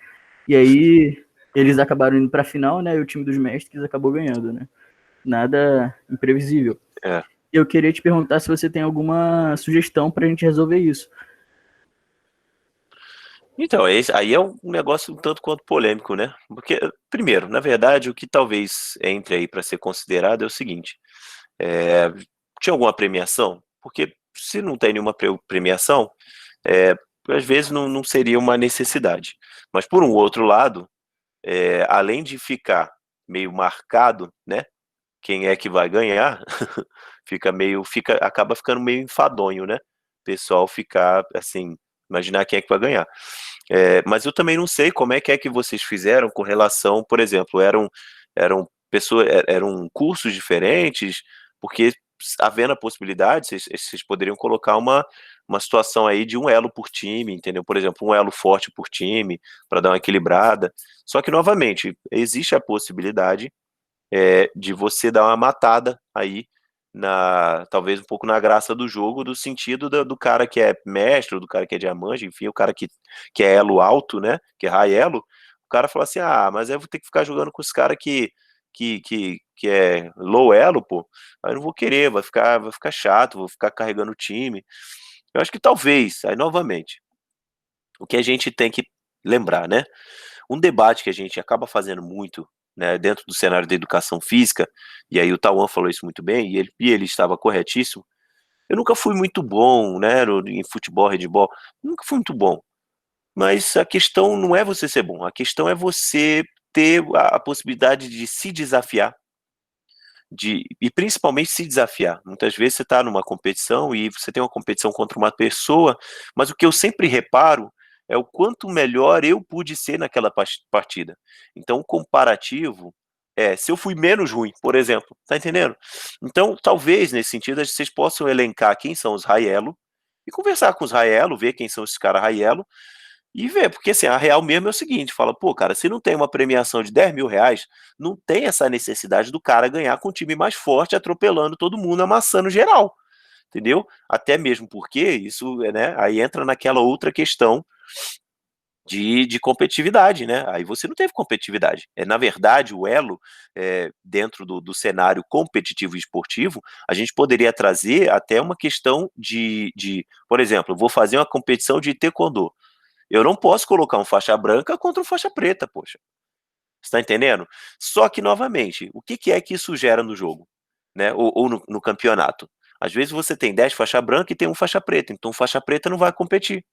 E aí eles acabaram indo para a final, né? E o time dos mestres acabou ganhando, né? Nada imprevisível. É. Eu queria te perguntar se você tem alguma sugestão para a gente resolver isso. Então, aí é um negócio um tanto quanto polêmico, né? Porque, primeiro, na verdade, o que talvez entre aí para ser considerado é o seguinte: tinha alguma premiação? Porque se não tem nenhuma premiação, às vezes não seria uma necessidade. Mas, por um outro lado, além de ficar meio marcado, né? Quem é que vai ganhar, acaba ficando meio enfadonho, né? O pessoal ficar assim, imaginar quem é que vai ganhar. Mas eu também não sei como é que vocês fizeram com relação, por exemplo, eram cursos diferentes, porque havendo a possibilidade, vocês poderiam colocar uma situação aí de um elo por time, entendeu? Por exemplo, um elo forte por time, para dar uma equilibrada. Só que, novamente, existe a possibilidade de você dar uma matada aí, talvez um pouco na graça do jogo, do sentido do cara que é mestre, do cara que é diamante, enfim, o cara que é elo alto, né, que é high elo, o cara fala assim, mas aí eu vou ter que ficar jogando com os caras que é low elo, pô, aí eu não vou querer, vai ficar chato, vou ficar carregando o time. Eu acho que talvez, aí novamente, o que a gente tem que lembrar, né, um debate que a gente acaba fazendo muito, né, dentro do cenário da educação física, e aí o Tauan falou isso muito bem, e ele estava corretíssimo. Eu nunca fui muito bom, né, em futebol, handebol, nunca fui muito bom. Mas a questão não é você ser bom, a questão é você ter a possibilidade de se desafiar, e principalmente se desafiar. Muitas vezes você está numa competição e você tem uma competição contra uma pessoa, mas o que eu sempre reparo é o quanto melhor eu pude ser naquela partida. Então, o comparativo se eu fui menos ruim, por exemplo, tá entendendo? Então, talvez nesse sentido vocês possam elencar quem são os Raiello e conversar com os Raiello, ver quem são esses caras Raiello e ver, porque assim, a real mesmo é o seguinte, fala, pô, cara, se não tem uma premiação de 10 mil reais, não tem essa necessidade do cara ganhar com um time mais forte, atropelando todo mundo, amassando geral, entendeu? Até mesmo porque isso, né, aí entra naquela outra questão de competitividade, né? Aí você não teve competitividade. Na verdade, o elo, dentro do cenário competitivo e esportivo, a gente poderia trazer até uma questão por exemplo, eu vou fazer uma competição de taekwondo. Eu não posso colocar um faixa branca contra um faixa preta, poxa. Você está entendendo? Só que, novamente, o que é que isso gera no jogo? Né? Ou no campeonato? Às vezes você tem 10 faixa branca e tem um faixa preta, então o faixa preta não vai competir.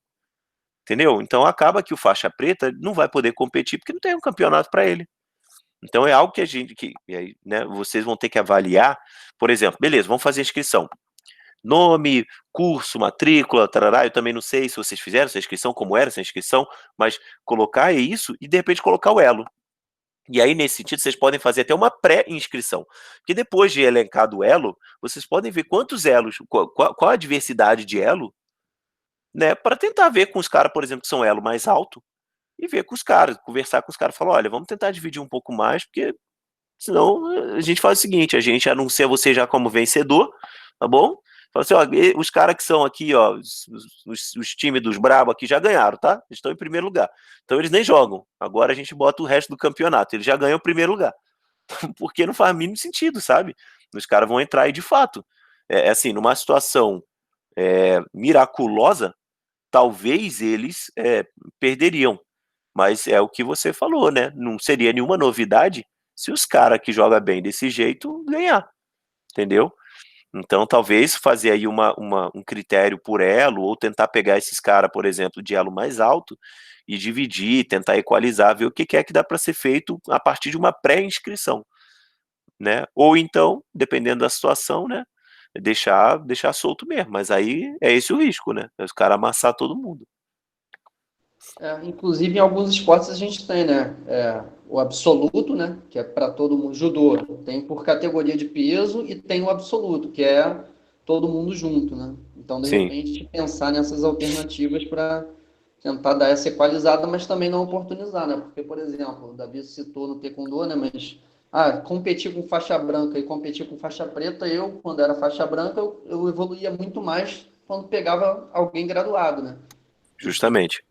Entendeu? Então acaba que o faixa preta não vai poder competir porque não tem um campeonato para ele. Então é algo que né, vocês vão ter que avaliar. Por exemplo, beleza, vamos fazer a inscrição. Nome, curso, matrícula, tarará, eu também não sei se vocês fizeram essa inscrição, como era essa inscrição, mas colocar isso e de repente colocar o elo. E aí, nesse sentido, vocês podem fazer até uma pré-inscrição. Porque depois de elencado o elo, vocês podem ver quantos elos, qual a diversidade de elo, né? Para tentar ver com os caras, por exemplo, que são elo mais alto, e ver com os caras, conversar com os caras, falar, olha, vamos tentar dividir um pouco mais, porque senão a gente faz o seguinte, a gente anuncia você já como vencedor, tá bom? Fala assim, ó, os caras que são aqui, ó, os times dos brabos aqui já ganharam, tá? Eles estão em primeiro lugar. Então eles nem jogam. Agora a gente bota o resto do campeonato. Eles já ganham o primeiro lugar. Porque não faz mínimo sentido, sabe? Os caras vão entrar aí de fato. Assim, numa situação miraculosa, talvez eles perderiam. Mas é o que você falou, né? Não seria nenhuma novidade se os caras que jogam bem desse jeito ganhar, entendeu? Então, talvez fazer aí um critério por elo, ou tentar pegar esses caras, por exemplo, de elo mais alto, e dividir, tentar equalizar, ver o que é que dá para ser feito a partir de uma pré-inscrição, né? Ou então, dependendo da situação, né? Deixar solto mesmo, mas aí é esse o risco, né? É os caras amassar todo mundo. Inclusive, em alguns esportes a gente tem, né? O absoluto, né? Que é para todo mundo. Judô tem por categoria de peso e tem o absoluto, que é todo mundo junto, né? Então, de Sim. repente, pensar nessas alternativas para tentar dar essa equalizada, mas também não oportunizar, né? Porque, por exemplo, o Davi citou no taekwondo, né? Mas competir com faixa branca e competir com faixa preta, quando era faixa branca, eu evoluía muito mais quando pegava alguém graduado, né? Justamente.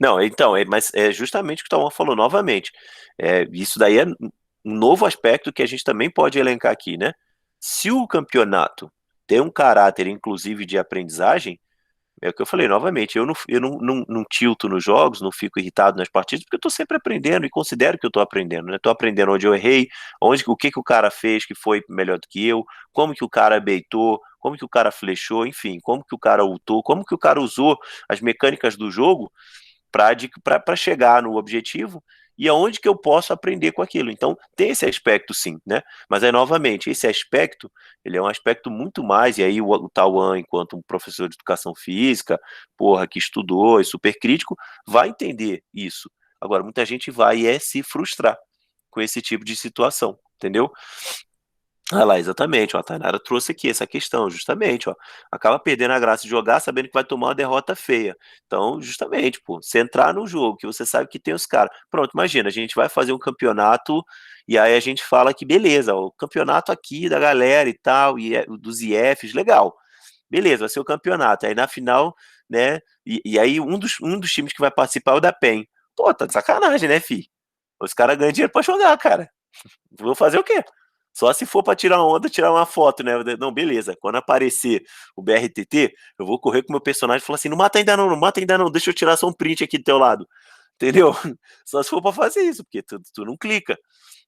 Não, então, mas é justamente o que o Tauan falou novamente. Isso daí é um novo aspecto que a gente também pode elencar aqui, né? Se o campeonato tem um caráter, inclusive, de aprendizagem, é o que eu falei novamente, eu não tilto nos jogos, não fico irritado nas partidas, porque eu estou sempre aprendendo e considero que eu estou aprendendo, né? Estou aprendendo onde eu errei, o que o cara fez que foi melhor do que eu, como que o cara baitou, como que o cara flechou, enfim, como que o cara ultou, como que o cara usou as mecânicas do jogo para chegar no objetivo e aonde que eu posso aprender com aquilo. Então, tem esse aspecto sim, né? Mas aí, novamente, esse aspecto, ele é um aspecto muito mais, e aí o Tauan, enquanto um professor de educação física, porra, que estudou, é super crítico, vai entender isso. Agora, muita gente vai se frustrar com esse tipo de situação, entendeu? Ah lá, exatamente, ó, a Tainara trouxe aqui essa questão, justamente, ó, acaba perdendo a graça de jogar sabendo que vai tomar uma derrota feia. Então, justamente, pô, você entrar no jogo, que você sabe que tem os caras. Pronto, imagina, a gente vai fazer um campeonato e aí a gente fala que beleza, ó, o campeonato aqui da galera e tal, dos IFs, legal. Beleza, vai ser o campeonato. Aí na final, né, e aí um dos times que vai participar é o da PEN. Pô, tá de sacanagem, né, fi? Os caras ganham dinheiro pra jogar, cara. Vou fazer o quê? Só se for para tirar onda, tirar uma foto, né? Não, beleza. Quando aparecer o BRTT, eu vou correr com o meu personagem e falar assim: não mata ainda não, não mata ainda não, deixa eu tirar só um print aqui do teu lado. Entendeu? Só se for para fazer isso, porque tu não clica.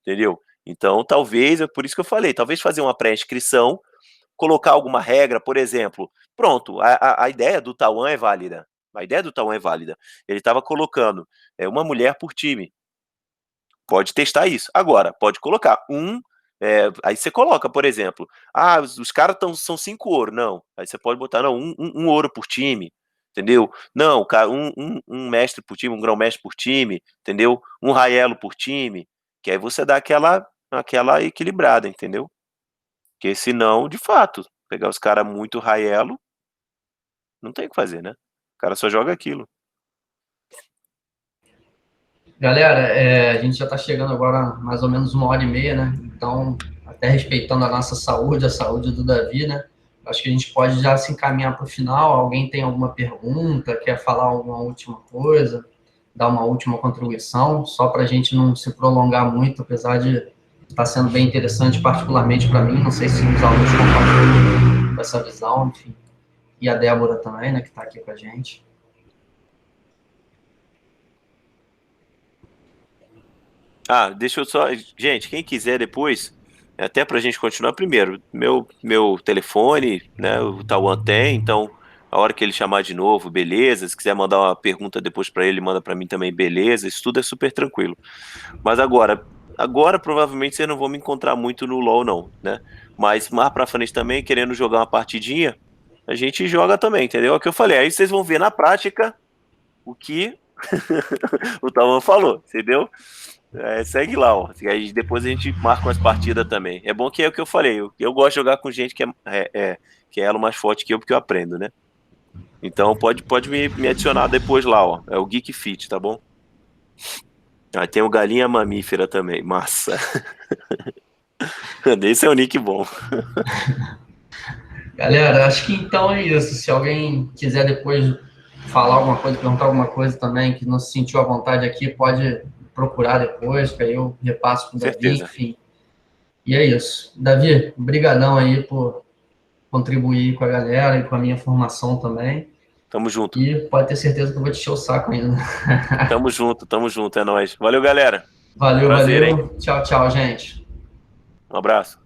Entendeu? Então, talvez, é por isso que eu falei, talvez fazer uma pré-inscrição, colocar alguma regra, por exemplo. Pronto, a ideia do Tauan é válida. A ideia do Tauan é válida. Ele estava colocando uma mulher por time. Pode testar isso. Agora, pode colocar aí você coloca, por exemplo, os caras são 5 ouro. Não. Aí você pode botar, não, um ouro por time, entendeu? Não, cara, um mestre por time, um grão-mestre por time, entendeu? Um raelo por time, que aí você dá aquela equilibrada, entendeu? Porque senão, de fato, pegar os caras muito raelo, não tem o que fazer, né? O cara só joga aquilo. Galera, a gente já está chegando agora a mais ou menos 1h30, né? Então, até respeitando a nossa saúde, a saúde do Davi, né? Acho que a gente pode já se encaminhar para o final. Alguém tem alguma pergunta, quer falar alguma última coisa, dar uma última contribuição, só para a gente não se prolongar muito, apesar de estar sendo bem interessante, particularmente para mim. Não sei se os alunos compartilham com essa visão, enfim. E a Débora também, né, que está aqui com a gente. Deixa eu só. Gente, quem quiser depois, até pra gente continuar, primeiro, meu telefone, né? O Tauan tem, então a hora que ele chamar de novo, beleza. Se quiser mandar uma pergunta depois pra ele, manda pra mim também, beleza. Isso tudo é super tranquilo. Mas agora provavelmente vocês não vão me encontrar muito no LoL, não, né? Mas mais pra frente também, querendo jogar uma partidinha, a gente joga também, entendeu? É o que eu falei. Aí vocês vão ver na prática o que o Tauan falou, entendeu? Segue lá, ó. Aí depois a gente marca umas partidas também. É bom que é o que eu falei. Eu gosto de jogar com gente que é elo mais forte que eu, porque eu aprendo, né? Então pode me adicionar depois lá, ó. É o Geek Fit, tá bom? Aí tem o Galinha Mamífera também. Massa. Esse é o nick bom. Galera, acho que então é isso. Se alguém quiser depois falar alguma coisa, perguntar alguma coisa também, que não se sentiu à vontade aqui, pode procurar depois, que aí eu repasso para o Davi, enfim. E é isso. Davi, brigadão aí por contribuir com a galera e com a minha formação também. Tamo junto. E pode ter certeza que eu vou te encher o saco ainda. Tamo junto, é nóis. Valeu, galera. Valeu. Tchau, gente. Um abraço.